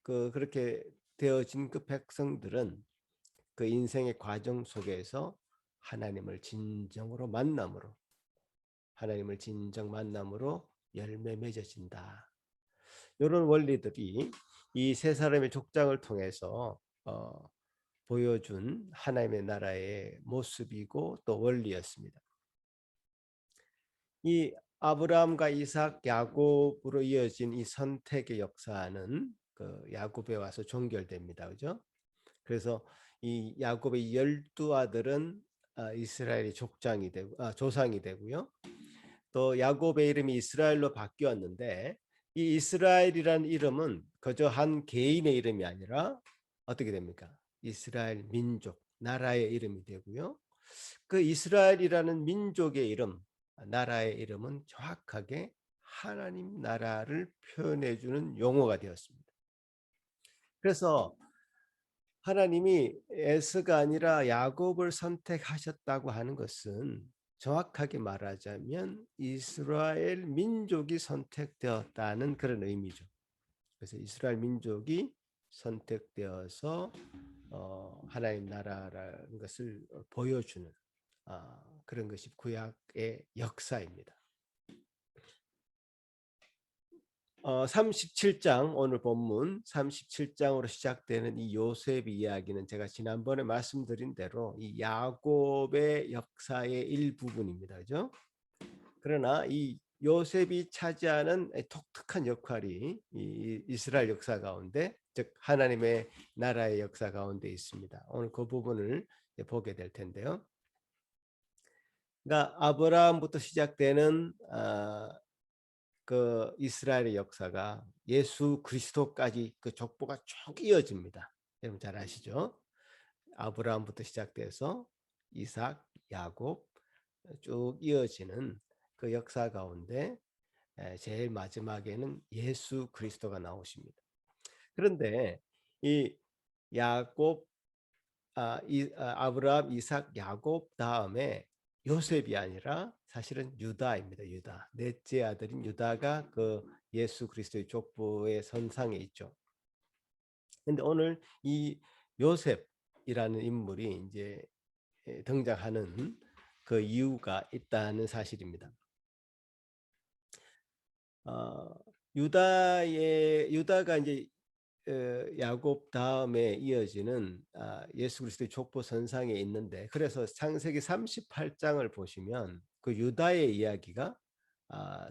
그렇게 되어진 그 백성들은 그 인생의 과정 속에서 하나님을 진정으로 만남으로 하나님을 진정 만남으로 열매 맺어진다. 이런 원리들이 이 세 사람의 족장을 통해서 보여준 하나님의 나라의 모습이고 또 원리였습니다. 이 아브라함과 이삭, 야곱으로 이어진 이 선택의 역사는 그 야곱에 와서 종결됩니다. 그죠? 그래서 이 야곱의 12아들은 이스라엘의 족장이 되고 조상이 되고요. 또 야곱의 이름이 이스라엘로 바뀌었는데 이 이스라엘이라는 이름은 그저 한 개인의 이름이 아니라 어떻게 됩니까? 이스라엘 민족, 나라의 이름이 되고요. 그 이스라엘이라는 민족의 이름, 나라의 이름은 정확하게 하나님 나라를 표현해 주는 용어가 되었습니다. 그래서 하나님이 에서가 아니라 야곱을 선택하셨다고 하는 것은 정확하게 말하자면 이스라엘 민족이 선택되었다는 그런 의미죠. 그래서 이스라엘 민족이 선택되어서 하나님 나라라는 것을 보여주는 그런 것이 구약의 역사입니다. 37장 오늘 본문 37장으로 시작되는 이 요셉 이야기는 제가 지난번에 말씀드린 대로 이 야곱의 역사의 일부분입니다. 그죠? 그러나 이 요셉이 차지하는 독특한 역할이 이 이스라엘 역사 가운데, 즉 하나님의 나라의 역사 가운데 있습니다. 오늘 그 부분을 보게 될 텐데요. 그러니까 아브라함부터 시작되는 그 이스라엘의 역사가 예수 그리스도까지 그 족보가 쭉 이어집니다. 여러분 잘 아시죠? 아브라함부터 시작돼서 이삭, 야곱 쭉 이어지는 그 역사 가운데 제일 마지막에는 예수 그리스도가 나오십니다. 그런데 이 야곱, 아브라함, 이삭, 야곱 다음에 요셉이 아니라 사실은 유다입니다. 유다. 넷째 아들인 유다가 그 예수 그리스도의 족보의 선상에 있죠. 근데 오늘 이 요셉이라는 인물이 이제 등장하는 그 이유가 있다는 사실입니다. 유다가 이제 야곱 다음에 이어지는 예수 그리스도의 족보 선상에 있는데, 그래서 창세기 38장을 보시면 그 유다의 이야기가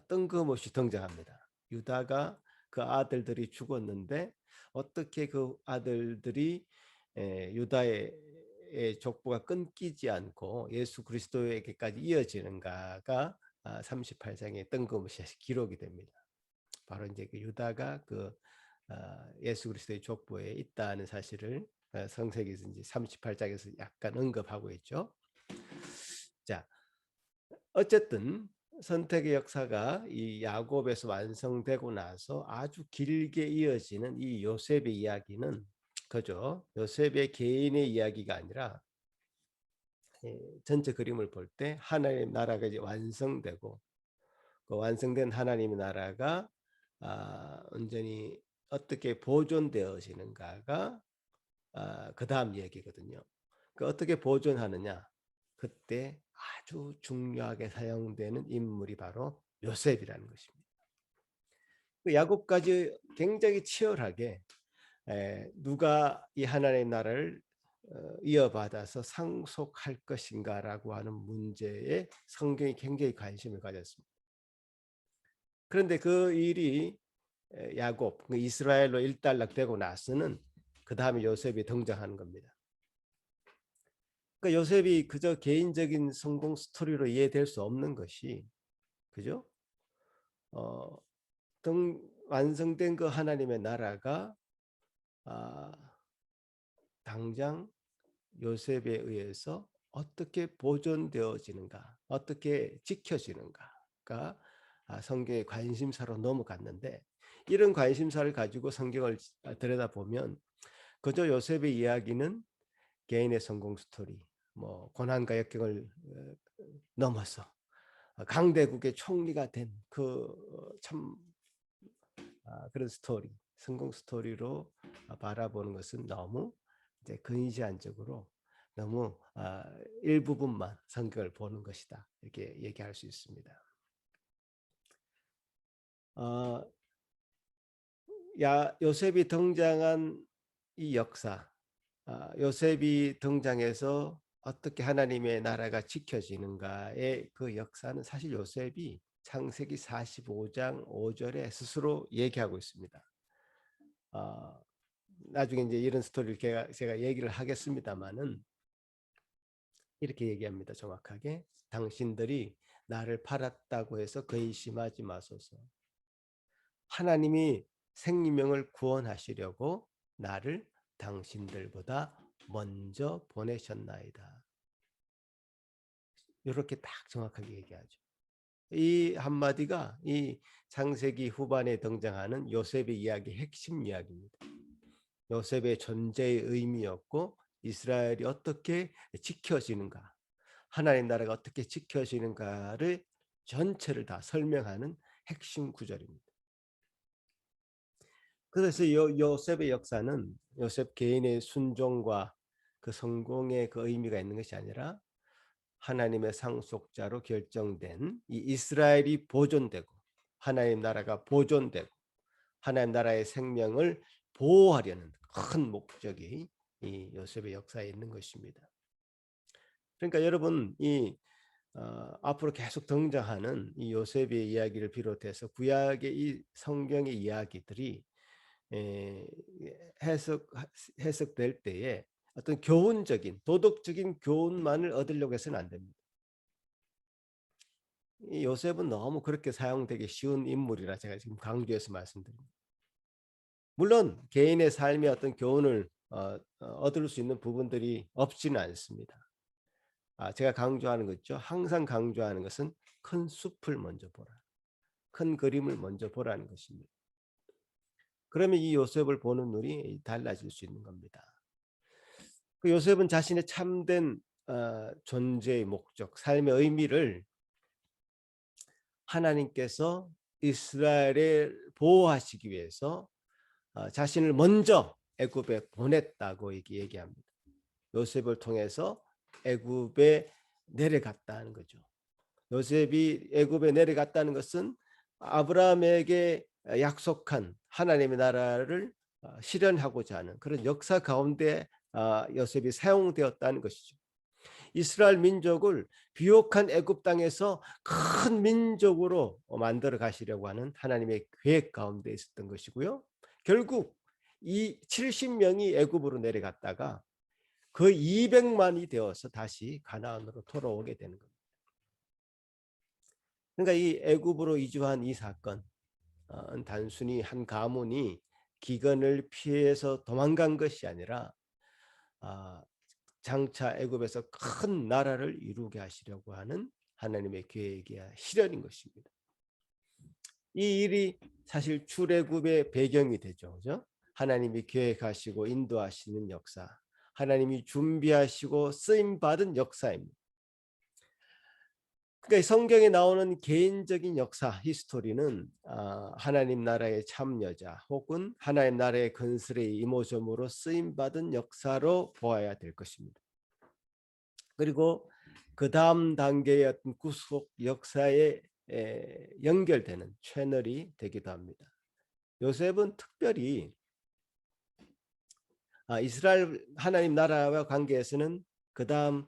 뜬금없이 등장합니다. 유다가 그 아들들이 죽었는데 어떻게 그 아들들이 유다의 족보가 끊기지 않고 예수 그리스도에게까지 이어지는가가 38장에 뜬금없이 기록이 됩니다. 바로 이제 그 유다가 그 예수 그리스도의 족보에 있다는 사실을 성세기에서 이제 38장에서 약간 언급하고 있죠. 자, 어쨌든 선택의 역사가 이 야곱에서 완성되고 나서 아주 길게 이어지는 이 요셉의 이야기는 그죠? 요셉의 개인의 이야기가 아니라 전체 그림을 볼 때 하나님의 나라가 이제 완성되고, 그 완성된 하나님의 나라가 온전히 어떻게 보존되어지는가가 그 다음 얘기거든요. 그 어떻게 보존하느냐, 그때 아주 중요하게 사용되는 인물이 바로 요셉이라는 것입니다. 그 야곱까지 굉장히 치열하게 누가 이 하나님의 나라를 이어받아서 상속할 것인가라고 하는 문제에 성경이 굉장히 관심을 가졌습니다. 그런데 그 일이 야곱, 이스라엘로 일단락되고 나서는 그 다음에 요셉이 등장하는 겁니다. 그러니까 요셉이 그저 개인적인 성공 스토리로 이해될 수 없는 것이, 그죠? 완성된 그 하나님의 나라가 당장 요셉에 의해서 어떻게 보존되어지는가, 어떻게 지켜지는가가 성경의 관심사로 넘어갔는데, 이런 관심사를 가지고 성경을 들여다보면 그저 요셉의 이야기는 개인의 성공 스토리, 뭐 고난과 역경을 넘어서 강대국의 총리가 된 그 참 그런 스토리, 성공 스토리로 바라보는 것은 너무 이제 근시안적으로 너무 일부분만 성경을 보는 것이다, 이렇게 얘기할 수 있습니다. 요셉이 등장한 이 역사, 요셉이 등장해서 어떻게 하나님의 나라가 지켜지는가의 그 역사는 사실 요셉이 창세기 45장 5절에 스스로 얘기하고 있습니다. 나중에 이제 이런 스토리를 제가 얘기를 하겠습니다만은 이렇게 얘기합니다. 정확하게 당신들이 나를 팔았다고 해서 근심하지 마소서. 하나님이 생명을 구원하시려고 나를 당신들보다 먼저 보내셨나이다. 이렇게 딱 정확하게 얘기하죠. 이 한마디가 이 창세기 후반에 등장하는 요셉의 이야기의 핵심 이야기입니다. 요셉의 존재의 의미였고, 이스라엘이 어떻게 지켜지는가, 하나님 나라가 어떻게 지켜지는가를 전체를 다 설명하는 핵심 구절입니다. 그래서 요셉의 역사는 요셉 개인의 순종과 그 성공의 그 의미가 있는 것이 아니라 하나님의 상속자로 결정된 이 이스라엘이 보존되고 하나님 나라가 보존되고 하나님 나라의 생명을 보호하려는 큰 목적이 이 요셉의 역사에 있는 것입니다. 그러니까 여러분 앞으로 계속 등장하는 이 요셉의 이야기를 비롯해서 구약의 이 성경의 이야기들이 해석될 때에 어떤 교훈적인 도덕적인 교훈만을 얻으려고 해서는 안 됩니다. 이 요셉은 너무 그렇게 사용되기 쉬운 인물이라 제가 지금 강조해서 말씀드립니다. 물론 개인의 삶의 어떤 교훈을 얻을 수 있는 부분들이 없지는 않습니다. 제가 강조하는 거죠. 항상 강조하는 것은 큰 숲을 먼저 보라. 큰 그림을 먼저 보라는 것입니다. 그러면 이 요셉을 보는 눈이 달라질 수 있는 겁니다. 그 요셉은 자신의 참된 존재의 목적, 삶의 의미를 하나님께서 이스라엘을 보호하시기 위해서 자신을 먼저 애굽에 보냈다고 얘기합니다. 요셉을 통해서 애굽에 내려갔다는 거죠. 요셉이 애굽에 내려갔다는 것은 아브라함에게 약속한 하나님의 나라를 실현하고자 하는 그런 역사 가운데 요셉이 사용되었다는 것이죠. 이스라엘 민족을 비옥한 애굽 땅에서 큰 민족으로 만들어 가시려고 하는 하나님의 계획 가운데 있었던 것이고요. 결국 이 70명이 애굽으로 내려갔다가 그 200만이 되어서 다시 가나안으로 돌아오게 되는 겁니다. 그러니까 이 애굽으로 이주한 이 사건, 단순히 한 가문이 기근을 피해서 도망간 것이 아니라 장차 애굽에서 큰 나라를 이루게 하시려고 하는 하나님의 계획의 실현인 것입니다. 이 일이 사실 출애굽의 배경이 되죠. 그죠? 하나님이 계획하시고 인도하시는 역사, 하나님이 준비하시고 쓰임받은 역사입니다. 그러니까 성경에 나오는 개인적인 역사, 히스토리는 하나님 나라의 참여자 혹은 하나님 나라의 건설의 이모저모로 쓰임받은 역사로 보아야 될 것입니다. 그리고 그 다음 단계의 어떤 구속 역사에 연결되는 채널이 되기도 합니다. 요셉은 특별히 이스라엘 하나님 나라와 관계에서는 그 다음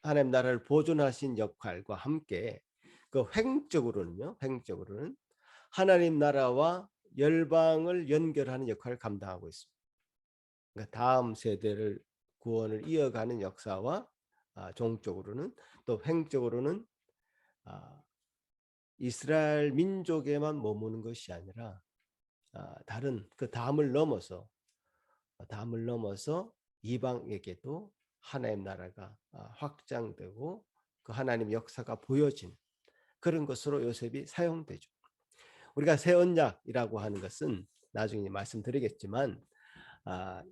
하나님 나라를 보존하신 역할과 함께 그 횡적으로는 하나님 나라와 열방을 연결하는 역할을 감당하고 있습니다. 그러니까 다음 세대를 구원을 이어가는 역사와 종적으로는 또 횡적으로는 이스라엘 민족에만 머무는 것이 아니라 다른 그 담을 넘어서 이방에게도 하나님 나라가 확장되고 그 하나님 역사가 보여진 그런 것으로 요셉이 사용되죠. 우리가 새 언약이라고 하는 것은 나중에 말씀드리겠지만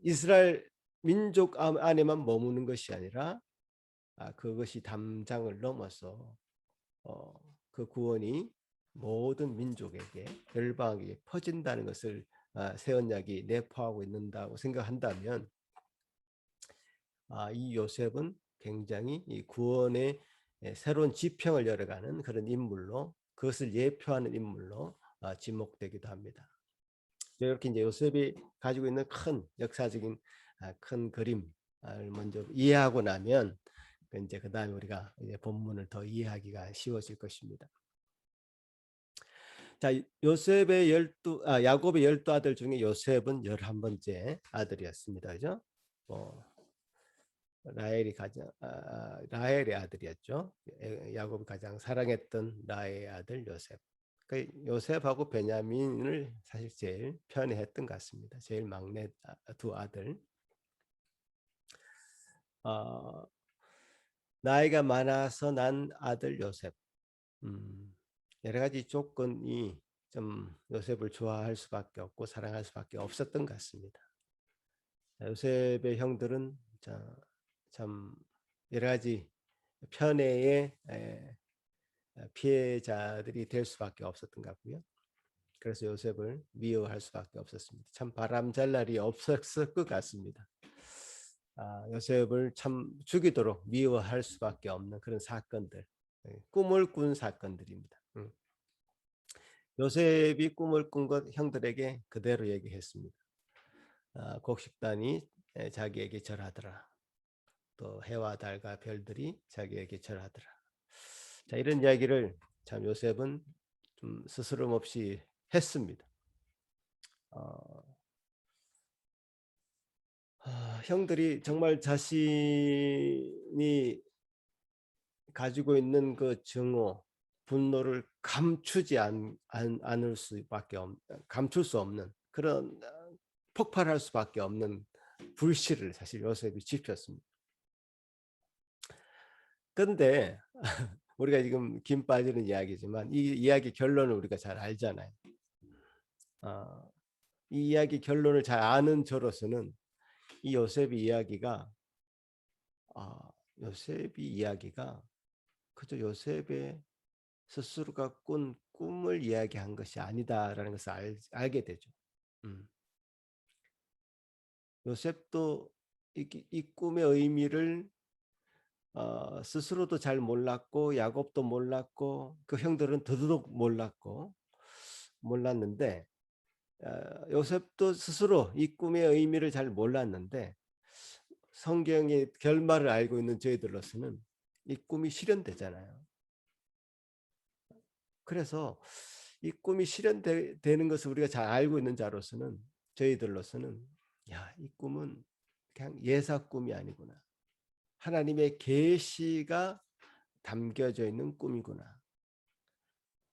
이스라엘 민족 안에만 머무는 것이 아니라 그것이 담장을 넘어서 그 구원이 모든 민족에게 열방에게 퍼진다는 것을 새 언약이 내포하고 있는다고 생각한다면 이 요셉은 굉장히 이 구원의 새로운 지평을 열어가는 그런 인물로 그것을 예표하는 인물로 지목되기도 합니다. 이렇게 이제 요셉이 가지고 있는 큰 역사적인 큰 그림을 먼저 이해하고 나면 이제 그 다음에 우리가 이제 본문을 더 이해하기가 쉬워질 것입니다. 자, 야곱의 12아들 중에 요셉은 11번째 아들이었습니다. 그죠? 라헬의 아들이었죠. 야곱이 가장 사랑했던 라헬의 아들 요셉. 그러니까 요셉하고 베냐민을 사실 제일 편애했던 것 같습니다. 제일 막내 두 아들. 나이가 많아서 난 아들 요셉. 여러 가지 조건이 좀 요셉을 좋아할 수밖에 없고 사랑할 수밖에 없었던 것 같습니다. 요셉의 형들은 참 여러 가지 편애의 피해자들이 될 수밖에 없었던 것 같고요. 그래서 요셉을 미워할 수밖에 없었습니다. 참 바람 잘 날이 없었을 것 같습니다. 요셉을 참 죽이도록 미워할 수밖에 없는 그런 사건들, 꿈을 꾼 사건들입니다. 요셉이 꿈을 꾼 것 형들에게 그대로 얘기했습니다. 곡식단이 자기에게 절하더라. 또 해와 달과 별들이 자기에게 절하더라. 자, 이런 이야기를 참 요셉은 좀 스스럼 없이 했습니다. 형들이 정말 자신이 가지고 있는 그 증오, 분노를 않을 수밖에 감출 수 없는 그런 폭발할 수밖에 없는 불씨를 사실 요셉이 지폈습니다. 그런데 우리가 지금 김 빠지는 이야기지만 이 이야기 결론을 우리가 잘 알잖아요. 이 이야기 결론을 잘 아는 저로서는 이 요셉의 이야기가 그저 요셉의 스스로가 꾼 꿈을 이야기한 것이 아니다라는 것을 알게 되죠. 요셉도 이 꿈의 의미를 스스로도 잘 몰랐고 야곱도 몰랐고 그 형들은 더더욱 몰랐는데 요셉도 스스로 이 꿈의 의미를 잘 몰랐는데 성경의 결말을 알고 있는 저희들로서는 이 꿈이 실현되잖아요. 그래서 이 꿈이 실현되는 것을 우리가 잘 알고 있는 자로서는 저희들로서는 이 꿈은 그냥 예사 꿈이 아니구나. 하나님의 계시가 담겨져 있는 꿈이구나.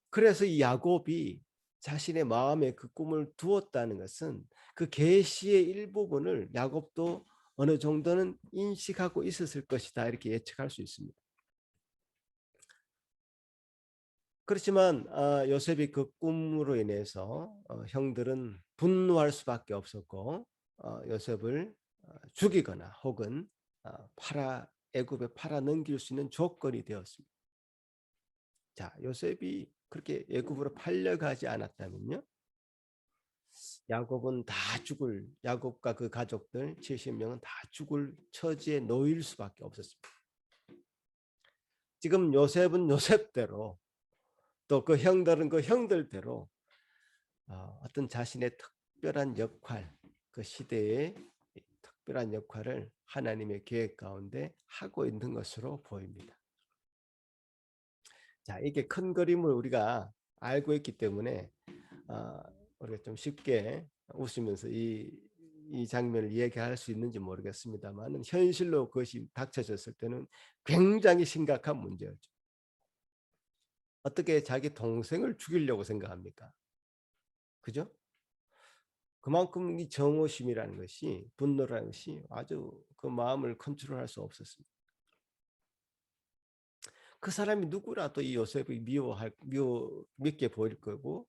그래서 이 야곱이 자신의 마음에 그 꿈을 두었다는 것은 그 계시의 일부분을 야곱도 어느 정도는 인식하고 있었을 것이다 이렇게 예측할 수 있습니다. 그렇지만 요셉이 그 꿈으로 인해서 형들은 분노할 수밖에 없었고 요셉을 죽이거나 혹은 애굽에 팔아 넘길 수 있는 조건이 되었습니다. 자, 요셉이 그렇게 애굽으로 팔려가지 않았다면요, 야곱과 그 가족들 70명은 다 죽을 처지에 놓일 수밖에 없었습니다. 지금 요셉은 요셉대로 또 그 형들은 그 형들대로 어떤 자신의 특별한 역할, 그 시대의 특별한 역할을 하나님의 계획 가운데 하고 있는 것으로 보입니다. 자, 이게 큰 그림을 우리가 알고 있기 때문에 우리가 좀 쉽게 웃으면서 이 장면을 얘기할 수 있는지 모르겠습니다만 현실로 그것이 닥쳐졌을 때는 굉장히 심각한 문제였죠. 어떻게 자기 동생을 죽이려고 생각합니까? 그죠? 그만큼 이 정오심이라는 것이, 분노라는 것이 아주 그 마음을 컨트롤할 수 없었습니다. 그 사람이 누구라도 이 요셉을 밉게 보일 거고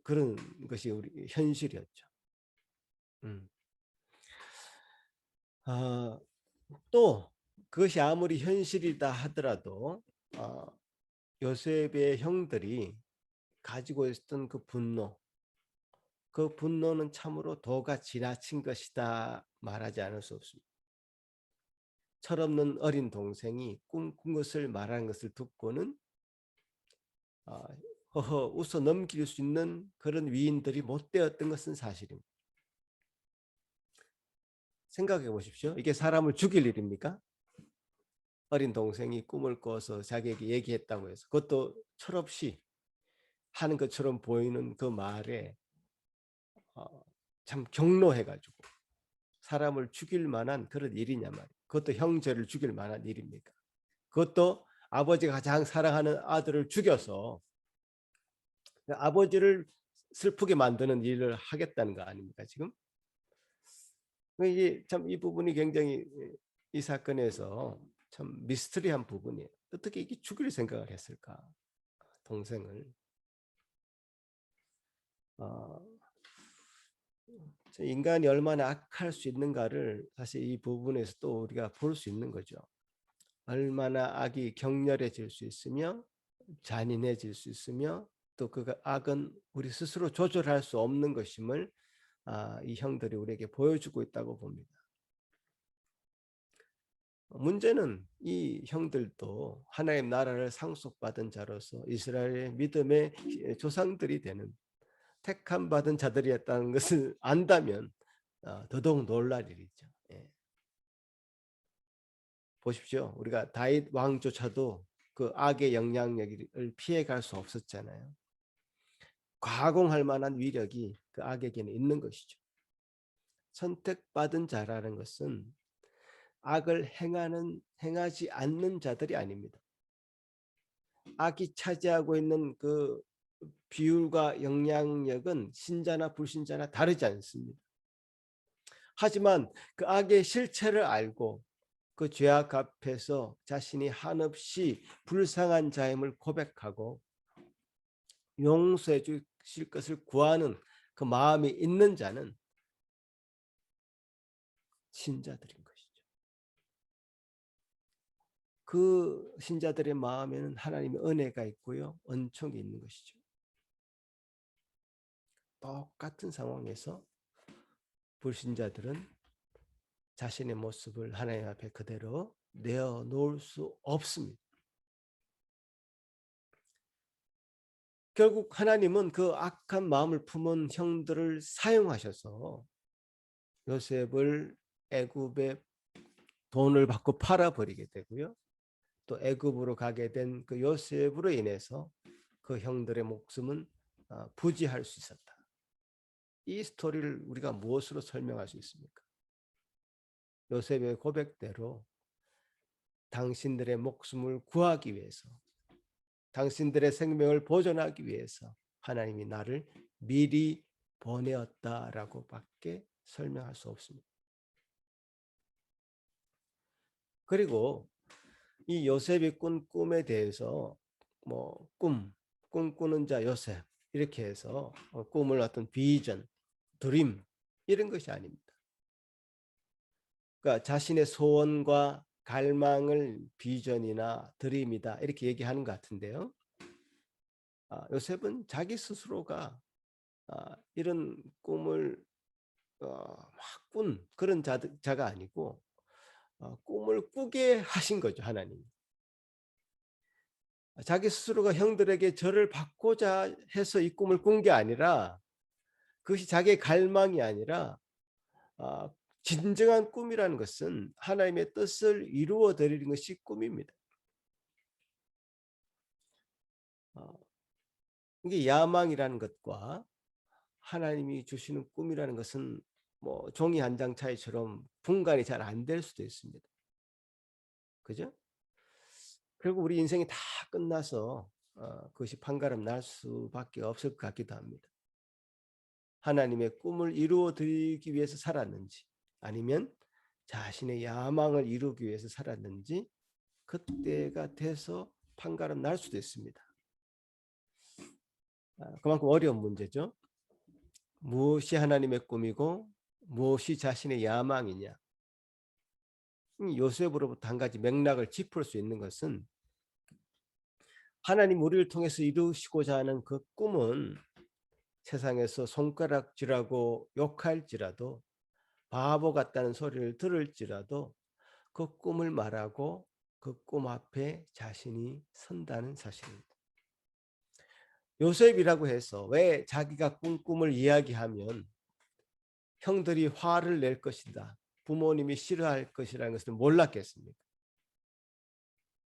그런 것이 우리 현실이었죠. 또 그것이 아무리 현실이다 하더라도 요셉의 형들이 가지고 있었던 그 분노는 참으로 도가 지나친 것이다 말하지 않을 수 없습니다. 철없는 어린 동생이 꿈꾼 것을 말하는 것을 듣고는 웃어 넘길 수 있는 그런 위인들이 못 되었던 것은 사실입니다. 생각해 보십시오. 이게 사람을 죽일 일입니까? 어린 동생이 꿈을 꿔서 자기에게 얘기했다고 해서 그것도 철없이 하는 것처럼 보이는 그 말에 참 경로해가지고 사람을 죽일 만한 그런 일이냐 말이에요. 그것도 형제를 죽일 만한 일입니까? 그것도 아버지가 가장 사랑하는 아들을 죽여서 아버지를 슬프게 만드는 일을 하겠다는 거 아닙니까 지금? 이게 참 이 부분이 굉장히 이 사건에서 참 미스터리한 부분이에요. 어떻게 이게 죽일 생각을 했을까? 동생을. 인간이 얼마나 악할 수 있는가를 사실 이 부분에서 또 우리가 볼 수 있는 거죠. 얼마나 악이 격렬해질 수 있으며 잔인해질 수 있으며 또 그 악은 우리 스스로 조절할 수 없는 것임을 이 형들이 우리에게 보여주고 있다고 봅니다. 문제는 이 형들도 하나님 나라를 상속받은 자로서 이스라엘의 믿음의 조상들이 되는 택함 받은 자들이었다는 것을 안다면 더더욱 놀랄 일이죠. 예. 보십시오. 우리가 다윗 왕조차도 그 악의 영향력을 피해갈 수 없었잖아요. 과공할 만한 위력이 그 악에게는 있는 것이죠. 선택받은 자라는 것은 악을 행하지 않는 자들이 아닙니다. 악이 차지하고 있는 그 비율과 영향력은 신자나 불신자나 다르지 않습니다. 하지만 그 악의 실체를 알고 그 죄악 앞에서 자신이 한없이 불쌍한 자임을 고백하고 용서해 주실 것을 구하는 그 마음이 있는 자는 신자들인 것이죠. 그 신자들의 마음에는 하나님의 은혜가 있고요, 은총이 있는 것이죠. 똑같은 상황에서 불신자들은 자신의 모습을 하나님 앞에 그대로 내어놓을 수 없습니다. 결국 하나님은 그 악한 마음을 품은 형들을 사용하셔서 요셉을 애굽에 돈을 받고 팔아버리게 되고요. 또 애굽으로 가게 된 그 요셉으로 인해서 그 형들의 목숨은 부지할 수 있었다. 이 스토리를 우리가 무엇으로 설명할 수 있습니까? 요셉의 고백대로 당신들의 목숨을 구하기 위해서, 당신들의 생명을 보존하기 위해서 하나님이 나를 미리 보내었다라고 밖에 설명할 수 없습니다. 그리고 이 요셉이 꾼 꿈에 대해서 꿈꾸는 자 요셉 이렇게 해서 꿈을 어떤 비전, 드림 이런 것이 아닙니다. 그러니까 자신의 소원과 갈망을 비전이나 드림이다 이렇게 얘기하는 것 같은데요. 요셉은 자기 스스로가 이런 꿈을 막 꾼 그런 자가 아니고 꿈을 꾸게 하신 거죠, 하나님. 자기 스스로가 형들에게 저를 받고자 해서 이 꿈을 꾼 게 아니라 그것이 자기의 갈망이 아니라 진정한 꿈이라는 것은 하나님의 뜻을 이루어 드리는 것이 꿈입니다. 이게 야망이라는 것과 하나님이 주시는 꿈이라는 것은 종이 한 장 차이처럼 분간이 잘 안 될 수도 있습니다. 그죠? 결국 우리 인생이 다 끝나서 그것이 판가름 날 수밖에 없을 것 같기도 합니다. 하나님의 꿈을 이루어 드리기 위해서 살았는지 아니면 자신의 야망을 이루기 위해서 살았는지 그때가 돼서 판가름 날 수도 있습니다. 그만큼 어려운 문제죠. 무엇이 하나님의 꿈이고 무엇이 자신의 야망이냐. 요셉으로부터 한 가지 맥락을 짚을 수 있는 것은 하나님 우리를 통해서 이루시고자 하는 그 꿈은 세상에서 손가락질하고 욕할지라도 바보 같다는 소리를 들을지라도 그 꿈을 말하고 그 꿈 앞에 자신이 선다는 사실입니다. 요셉이라고 해서 왜 자기가 꾼 꿈을 이야기하면 형들이 화를 낼 것이다, 부모님이 싫어할 것이라는 것을 몰랐겠습니까?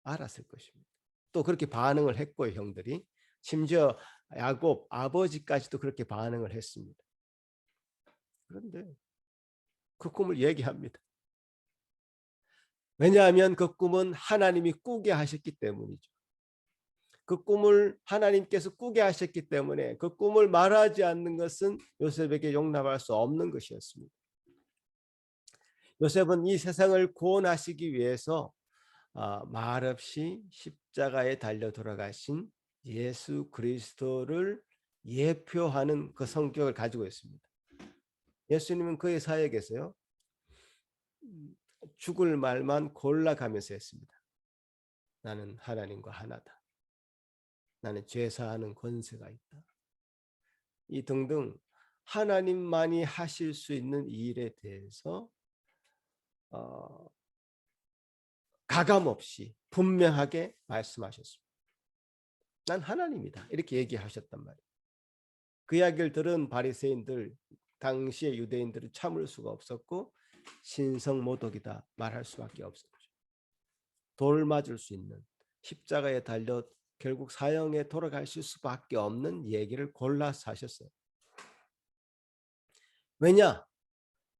알았을 것입니다. 또 그렇게 반응을 했고요, 형들이. 심지어 야곱 아버지까지도 그렇게 반응을 했습니다. 그런데 그 꿈을 얘기합니다. 왜냐하면 그 꿈은 하나님이 꾸게 하셨기 때문이죠. 그 꿈을 하나님께서 꾸게 하셨기 때문에 그 꿈을 말하지 않는 것은 요셉에게 용납할 수 없는 것이었습니다. 요셉은 이 세상을 구원하시기 위해서 말없이 십자가에 달려 돌아가신 예수 그리스도를 예표하는 그 성격을 가지고 있습니다. 예수님은 그의 사역에서요, 죽을 말만 골라가면서 했습니다. 나는 하나님과 하나다. 나는 죄사하는 권세가 있다. 이 등등 하나님만이 하실 수 있는 일에 대해서 가감 없이 분명하게 말씀하셨습니다. 난 하나님이다. 이렇게 얘기하셨단 말이에요. 그 이야기를 들은 바리새인들, 당시의 유대인들은 참을 수가 없었고 신성모독이다 말할 수밖에 없었죠. 돌 맞을 수 있는, 십자가에 달려 결국 사형에 돌아가실 수밖에 없는 얘기를 골라서 하셨어요. 왜냐?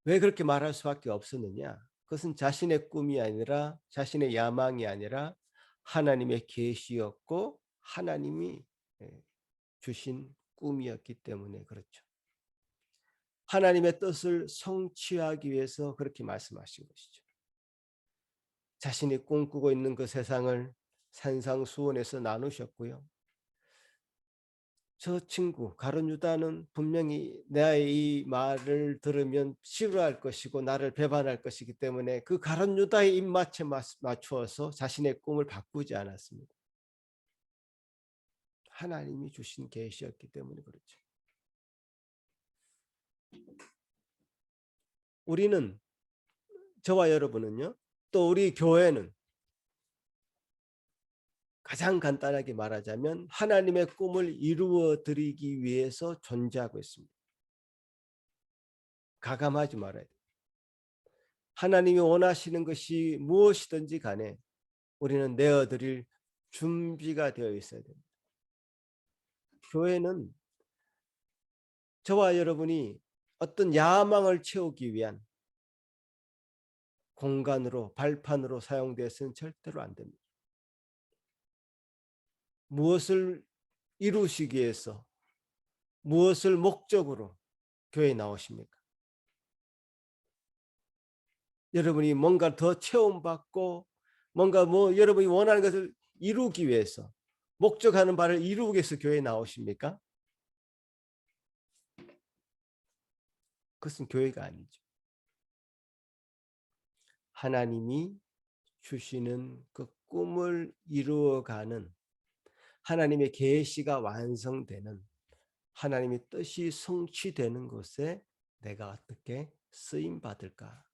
왜 그렇게 말할 수밖에 없었느냐? 그것은 자신의 꿈이 아니라, 자신의 야망이 아니라 하나님의 계시였고 하나님이 주신 꿈이었기 때문에 그렇죠. 하나님의 뜻을 성취하기 위해서 그렇게 말씀하신 것이죠. 자신이 꿈꾸고 있는 그 세상을 산상수훈에서 나누셨고요. 저 친구 가룟 유다는 분명히 나의 이 말을 들으면 싫어할 것이고 나를 배반할 것이기 때문에 그 가룟 유다의 입맛에 맞추어서 자신의 꿈을 바꾸지 않았습니다. 하나님이 주신 계시였기 때문에 그렇죠. 우리는, 저와 여러분은요, 또 우리 교회는 가장 간단하게 말하자면 하나님의 꿈을 이루어 드리기 위해서 존재하고 있습니다. 가감하지 말아야 돼요. 하나님이 원하시는 것이 무엇이든지 간에 우리는 내어드릴 준비가 되어 있어야 됩니다. 교회는 저와 여러분이 어떤 야망을 채우기 위한 공간으로, 발판으로 사용되어서는 절대로 안 됩니다. 무엇을 이루시기 위해서, 무엇을 목적으로 교회에 나오십니까? 여러분이 뭔가 더 체험받고 뭔가 여러분이 원하는 것을 이루기 위해서, 목적하는 바를 이루기 위해서 교회에 나오십니까? 그것은 교회가 아니죠. 하나님이 주시는 그 꿈을 이루어가는, 하나님의 계시가 완성되는, 하나님의 뜻이 성취되는 것에 내가 어떻게 쓰임 받을까?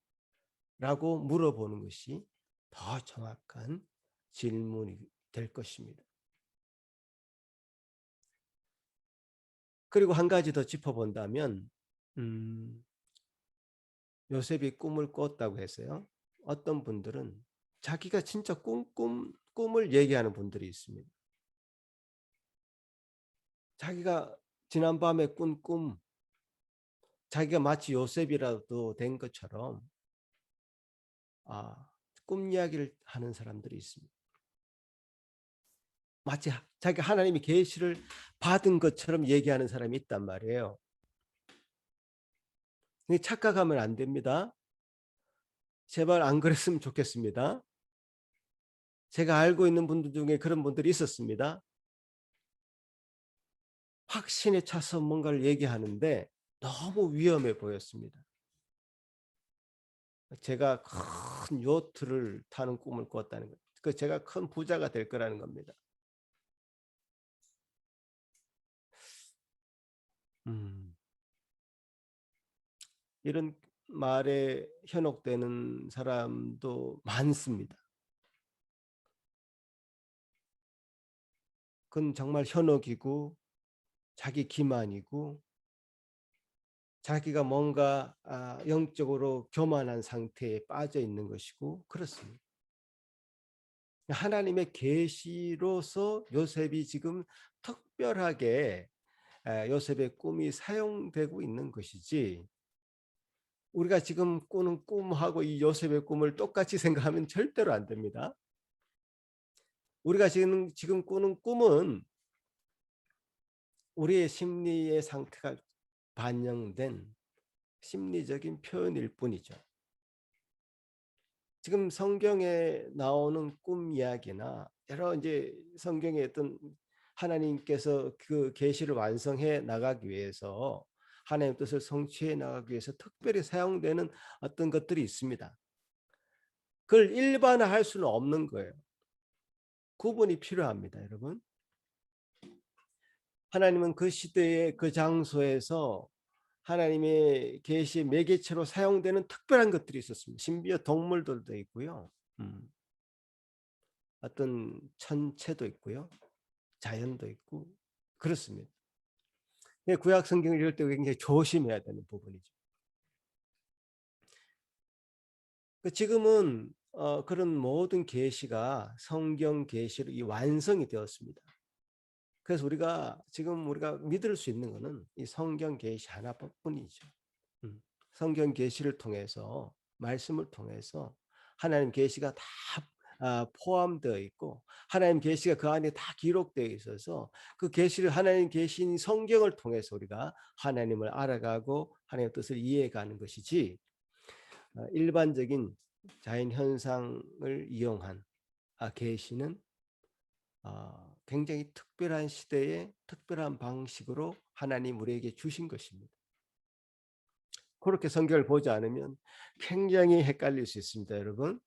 라고 물어보는 것이 더 정확한 질문이 될 것입니다. 그리고 한 가지 더 짚어본다면 요셉이 꿈을 꿨다고 해서요. 어떤 분들은 자기가 진짜 꿈을 얘기하는 분들이 있습니다. 자기가 지난밤에 꾼 꿈, 자기가 마치 요셉이라도 된 것처럼 꿈 이야기를 하는 사람들이 있습니다. 마치 자기가 하나님의 계시를 받은 것처럼 얘기하는 사람이 있단 말이에요. 착각하면 안 됩니다. 제발 안 그랬으면 좋겠습니다. 제가 알고 있는 분들 중에 그런 분들이 있었습니다. 확신에 차서 뭔가를 얘기하는데 너무 위험해 보였습니다. 제가 큰 요트를 타는 꿈을 꿨다는 것. 그 제가 큰 부자가 될 거라는 겁니다. 이런 말에 현혹되는 사람도 많습니다. 그건 정말 현혹이고 자기 기만이고 자기가 뭔가 영적으로 교만한 상태에 빠져 있는 것이고 그렇습니다. 하나님의 계시로서 요셉이 지금 특별하게 요셉의 꿈이 사용되고 있는 것이지, 우리가 지금 꾸는 꿈하고 이 요셉의 꿈을 똑같이 생각하면 절대로 안 됩니다. 우리가 지금 꾸는 꿈은 우리의 심리의 상태가 반영된 심리적인 표현일 뿐이죠. 지금 성경에 나오는 꿈 이야기나 여러 이제 성경의 어떤 하나님께서 그 계시를 완성해 나가기 위해서, 하나님의 뜻을 성취해 나가기 위해서 특별히 사용되는 어떤 것들이 있습니다. 그걸 일반화할 수는 없는 거예요. 구분이 필요합니다, 여러분. 하나님은 그 시대의 그 장소에서 하나님의 계시의 매개체로 사용되는 특별한 것들이 있었습니다. 심지어 동물들도 있고요. 어떤 천체도 있고요. 자연도 있고 그렇습니다. 구약 성경을 읽을 때 굉장히 조심해야 되는 부분이죠. 지금은 그런 모든 계시가 성경 계시로 이 완성이 되었습니다. 그래서 지금 우리가 믿을 수 있는 것은 이 성경 계시 하나뿐이죠. 성경 계시를 통해서 말씀을 통해서 하나님 계시가 다 포함되어 있고 하나님 계시가 그 안에 다 기록되어 있어서 그 계시를 하나님 계신 성경을 통해서 우리가 하나님을 알아가고 하나님의 뜻을 이해해가는 것이지 일반적인 자연 현상을 이용한 계시는 굉장히 특별한 시대에 특별한 방식으로 하나님 우리에게 주신 것입니다. 그렇게 성경을 보지 않으면 굉장히 헷갈릴 수 있습니다, 여러분.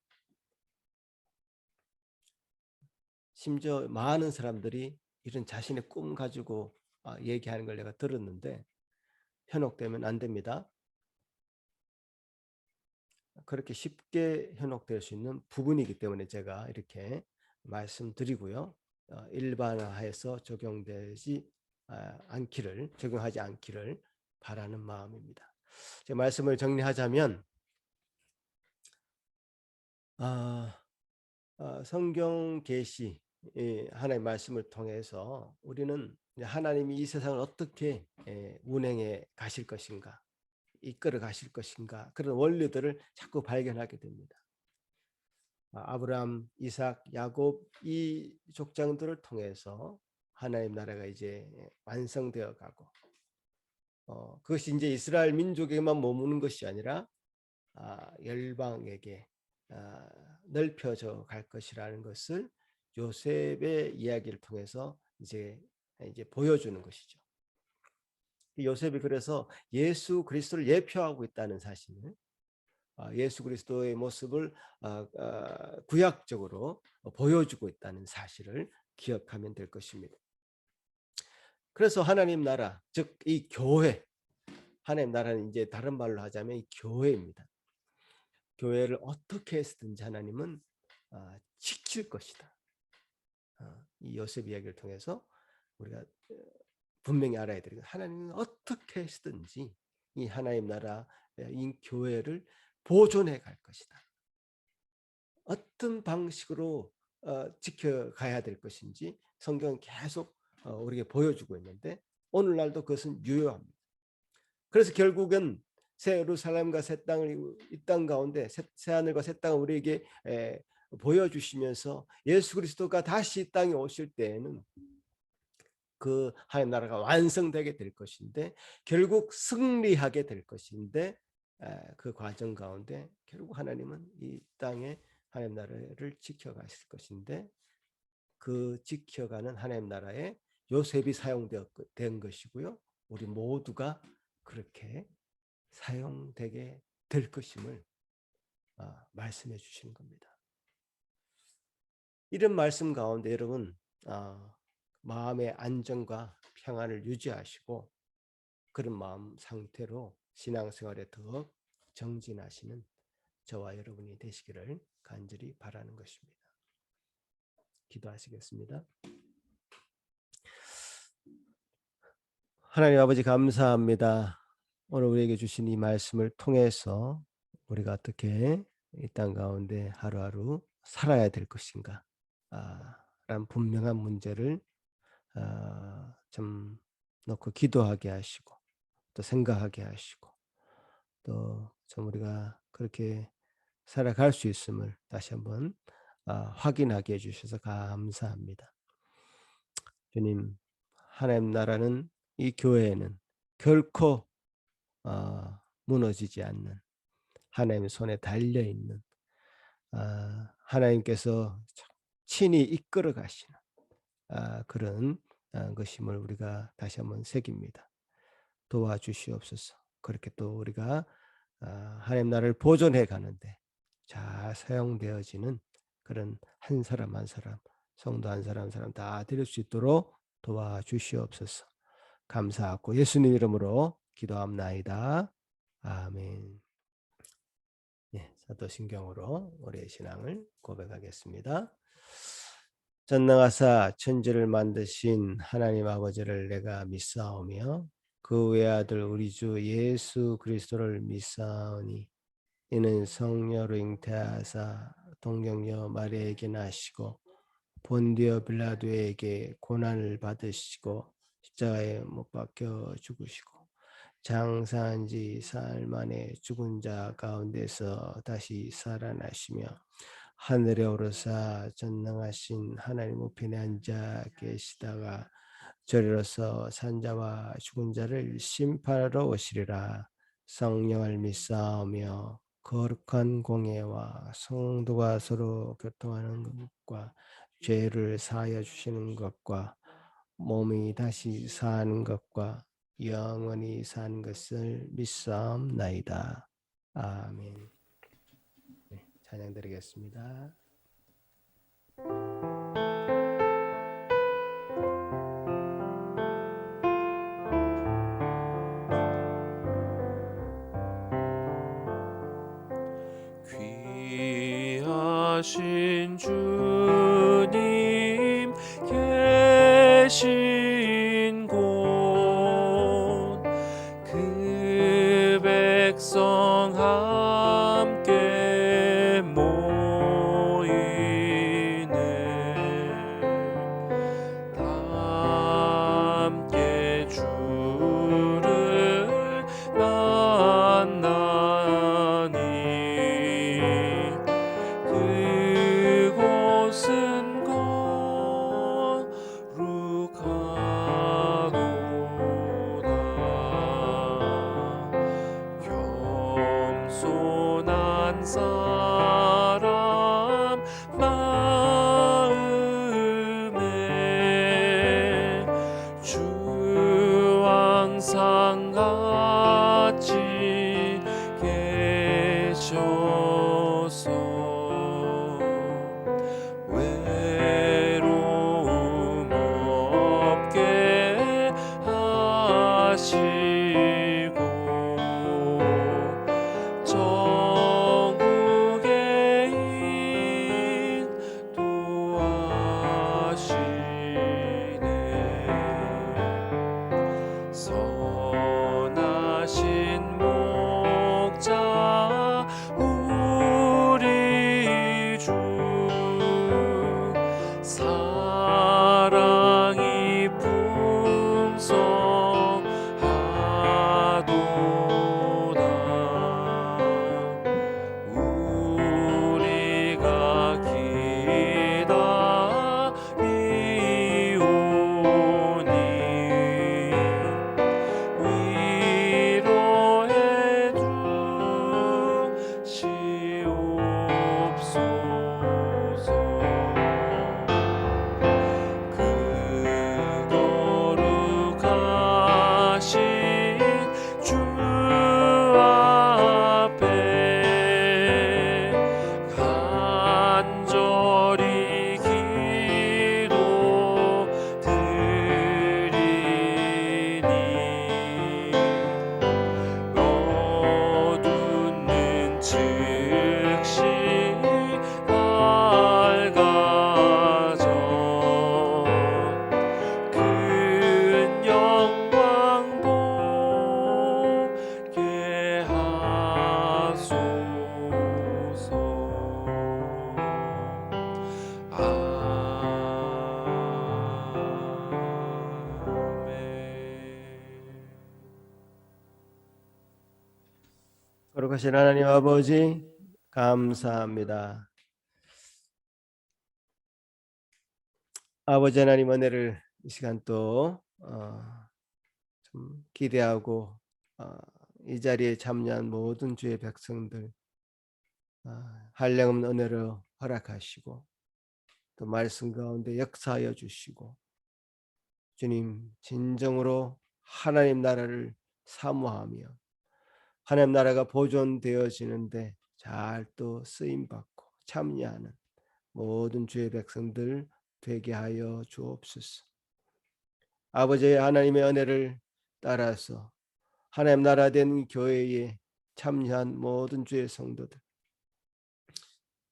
심지어 많은 사람들이 이런 자신의 꿈 가지고 얘기하는 걸 내가 들었는데 현혹되면 안 됩니다. 그렇게 쉽게 현혹될 수 있는 부분이기 때문에 제가 이렇게 말씀드리고요. 일반화해서 적용하지 않기를 바라는 마음입니다. 제 말씀을 정리하자면 성경 계시 하나님의 말씀을 통해서 우리는 하나님이 이 세상을 어떻게 운행해 가실 것인가, 이끌어 가실 것인가 그런 원리들을 자꾸 발견하게 됩니다. 아브라함, 이삭, 야곱 이 족장들을 통해서 하나님 나라가 이제 완성되어 가고 그것이 이제 이스라엘 민족에만 머무는 것이 아니라 열방에게 넓혀져 갈 것이라는 것을 요셉의 이야기를 통해서 이제 보여주는 것이죠. 요셉이 그래서 예수 그리스도를 예표하고 있다는 사실을 예수 그리스도의 모습을 구약적으로 보여주고 있다는 사실을 기억하면 될 것입니다. 그래서 하나님 나라, 즉 이 교회, 하나님 나라는 이제 다른 말로 하자면 이 교회입니다. 교회를 어떻게 해서든지 하나님은 지킬 것이다. 이 요셉 이야기를 통해서 우리가 분명히 알아야 되는 하나님은 어떻게 해서든지 이 하나님 나라, 이 교회를 보존해 갈 것이다. 어떤 방식으로 지켜가야 될 것인지 성경은 계속 우리에게 보여주고 있는데 오늘날도 그것은 유효합니다. 그래서 결국은 새 예루살렘과 새 땅을 이 땅 가운데 새 하늘과 새 땅을 우리에게 보여주시면서 예수 그리스도가 다시 이 땅에 오실 때에는 그 하나님 나라가 완성되게 될 것인데 결국 승리하게 될 것인데 그 과정 가운데 결국 하나님은 이 땅에 하나님 나라를 지켜가실 것인데 그 지켜가는 하나님 나라에 요셉이 사용된 것이고요. 우리 모두가 그렇게 사용되게 될 것임을 말씀해 주시는 겁니다. 이런 말씀 가운데 여러분 마음의 안정과 평안을 유지하시고 그런 마음 상태로 신앙생활에 더 정진하시는 저와 여러분이 되시기를 간절히 바라는 것입니다. 기도하시겠습니다. 하나님 아버지 감사합니다. 오늘 우리에게 주신 이 말씀을 통해서 우리가 어떻게 이 땅 가운데 하루하루 살아야 될 것인가 라는 분명한 문제를 좀 놓고 기도하게 하시고 또 생각하게 하시고 또 좀 우리가 그렇게 살아갈 수 있음을 다시 한번 확인하게 해주셔서 감사합니다. 주님, 하나님 나라는 이 교회에는 결코 무너지지 않는 하나님의 손에 달려있는 하나님께서 친히 이끌어 가시는 그런 것임을 우리가 다시 한번 새깁니다. 도와주시옵소서. 그렇게 또 우리가 하나님 나라를 보존해 가는데 잘 사용되어지는 그런 한 사람 한 사람, 성도 한 사람 한 사람 다 드릴 수 있도록 도와주시옵소서. 감사하고 예수님 이름으로 기도합나이다. 아멘. 사도신경으로 우리의 신앙을 고백하겠습니다. 전능하사 천지를 만드신 하나님 아버지를 내가 믿사오며 그 외아들 우리 주 예수 그리스도를 믿사오니 이는 성령으로 잉태하사 동정녀 마리아에게 나시고 본디오 빌라도에게 고난을 받으시고 십자가에 못 박혀 죽으시고 장사한 지 사흘 만에 죽은 자 가운데서 다시 살아나시며 하늘에 오르사 전능하신 하나님 우편에 앉아 계시다가 저리로서 산자와 죽은 자를 심판하러 오시리라. 성령을 믿사오며 거룩한 공예와 성도가 서로 교통하는 것과 죄를 사하여 주시는 것과 몸이 다시 사는 것과 영원히 사는 것을 믿사옵나이다. 아멘. 네, 찬양 드리겠습니다. 귀하신 주님 계신 곳 그 백성 함께 모이네 함께 주를 만나니 그곳은 거룩하도다 겸손한 사람 마음에 주 항상 같이 계셔서 외로움 없게 하시고 천국에 인도하시네 선하신 목자 우리 주 사랑이 풍성하도다 우리가 기다리오니 위로해 주시옵소서 그 거룩하신 주 앞에 간절히 기도 드리니 어두운 즉시 밝아져 큰 영광 보게 하소서 아멘. 거룩하신 하나님 아버지 감사합니다. 아버지 하나님 은혜를 이 시간 또 좀 기대하고 이 자리에 참여한 모든 주의 백성들 한량없는 은혜로 허락하시고 또 말씀 가운데 역사하여 주시고 주님 진정으로 하나님 나라를 사모하며 하나님 나라가 보존되어지는데 잘 또 쓰임받고 참여하는 모든 주의 백성들 되게 하여 주옵소서. 아버지 하나님의 은혜를 따라서 하나님 나라 된 교회에 참여한 모든 주의 성도들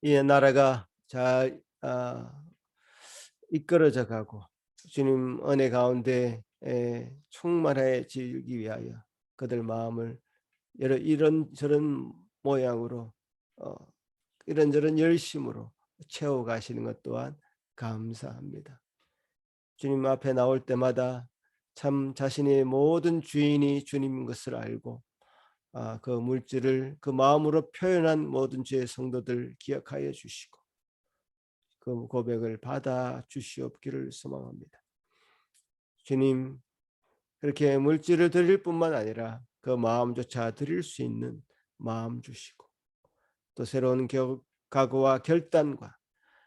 이 나라가 잘 이끌어져 가고 주님 은혜 가운데 충만해지기 위하여 그들 마음을 이런저런 모양으로 이런저런 열심으로 채워가시는 것 또한 감사합니다. 주님 앞에 나올 때마다 참 자신의 모든 주인이 주님인 것을 알고 그 물질을 그 마음으로 표현한 모든 주의 성도들 기억하여 주시고 그 고백을 받아 주시옵기를 소망합니다. 주님, 그렇게 물질을 드릴 뿐만 아니라 그 마음조차 드릴 수 있는 마음 주시고 또 새로운 각오와 결단과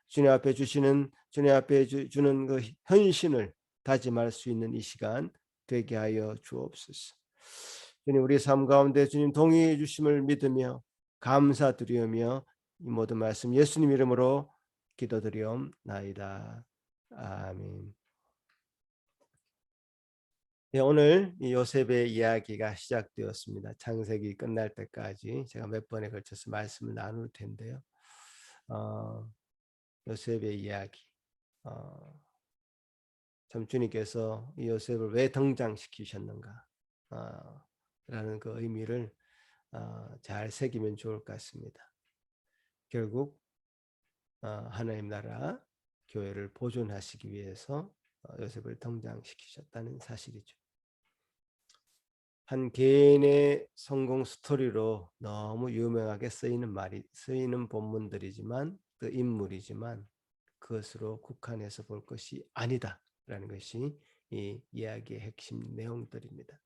주님 앞에 주시는 주님 앞에 주는 그 헌신을 다짐할 수 있는 이 시간 되게 하여 주옵소서. 주님, 우리 삶 가운데 주님 동의해 주심을 믿으며 감사드리며 이 모든 말씀 예수님 이름으로 기도드리옵나이다. 아멘. 네, 오늘 이 요셉의 이야기가 시작되었습니다. 창세기 끝날 때까지 제가 몇 번에 걸쳐서 말씀을 나눌 텐데요. 요셉의 이야기. 참 주님께서 이 요셉을 왜 등장시키셨는가 라는 그 의미를 잘 새기면 좋을 것 같습니다. 결국 하나님 나라 교회를 보존하시기 위해서 요셉을 등장시키셨다는 사실이죠. 한 개인의 성공 스토리로 너무 유명하게 쓰이는 본문들이지만 그 인물이지만 그것으로 국한해서 볼 것이 아니다라는 것이 이 이야기의 핵심 내용들입니다.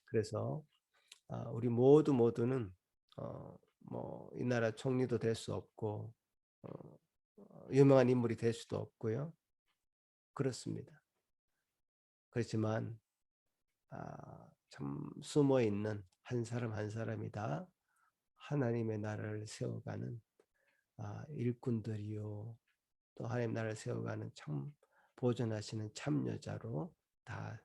그래서 우리 모두는 뭐 이 나라 총리도 될 수 없고 유명한 인물이 될 수도 없고요. 그렇습니다. 그렇지만 참 숨어 있는 한 사람 한 사람이 다 하나님의 나라를 세워가는 일꾼들이요, 또 하나님 나라를 세워가는 참 보존하시는 참여자로 다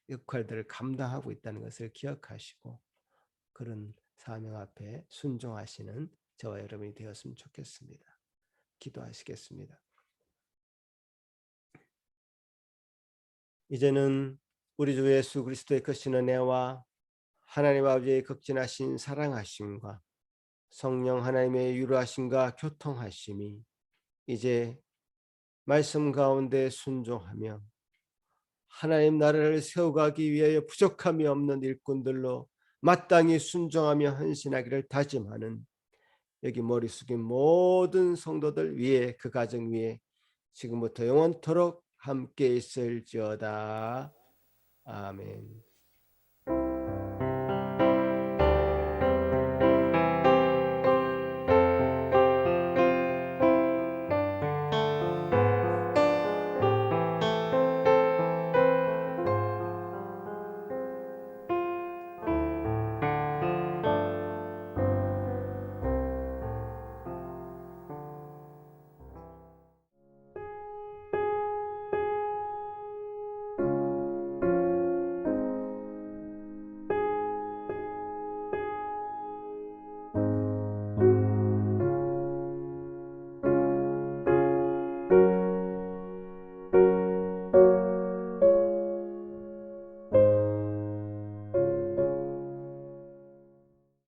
역할들을 감당하고 있다는 것을 기억하시고 그런 사명 앞에 순종하시는 저와 여러분이 되었으면 좋겠습니다. 기도하시겠습니다. 이제는 우리 주 예수 그리스도의 크신 은혜와 하나님 아버지의 극진하신 사랑하심과 성령 하나님의 유로하심과 교통하심이 이제 말씀 가운데 순종하며 하나님 나라를 세워가기 위하여 부족함이 없는 일꾼들로 마땅히 순종하며 헌신하기를 다짐하는 여기 머리 숙인 모든 성도들 위에 그 가정 위에 지금부터 영원토록 함께 있을지어다. 아멘.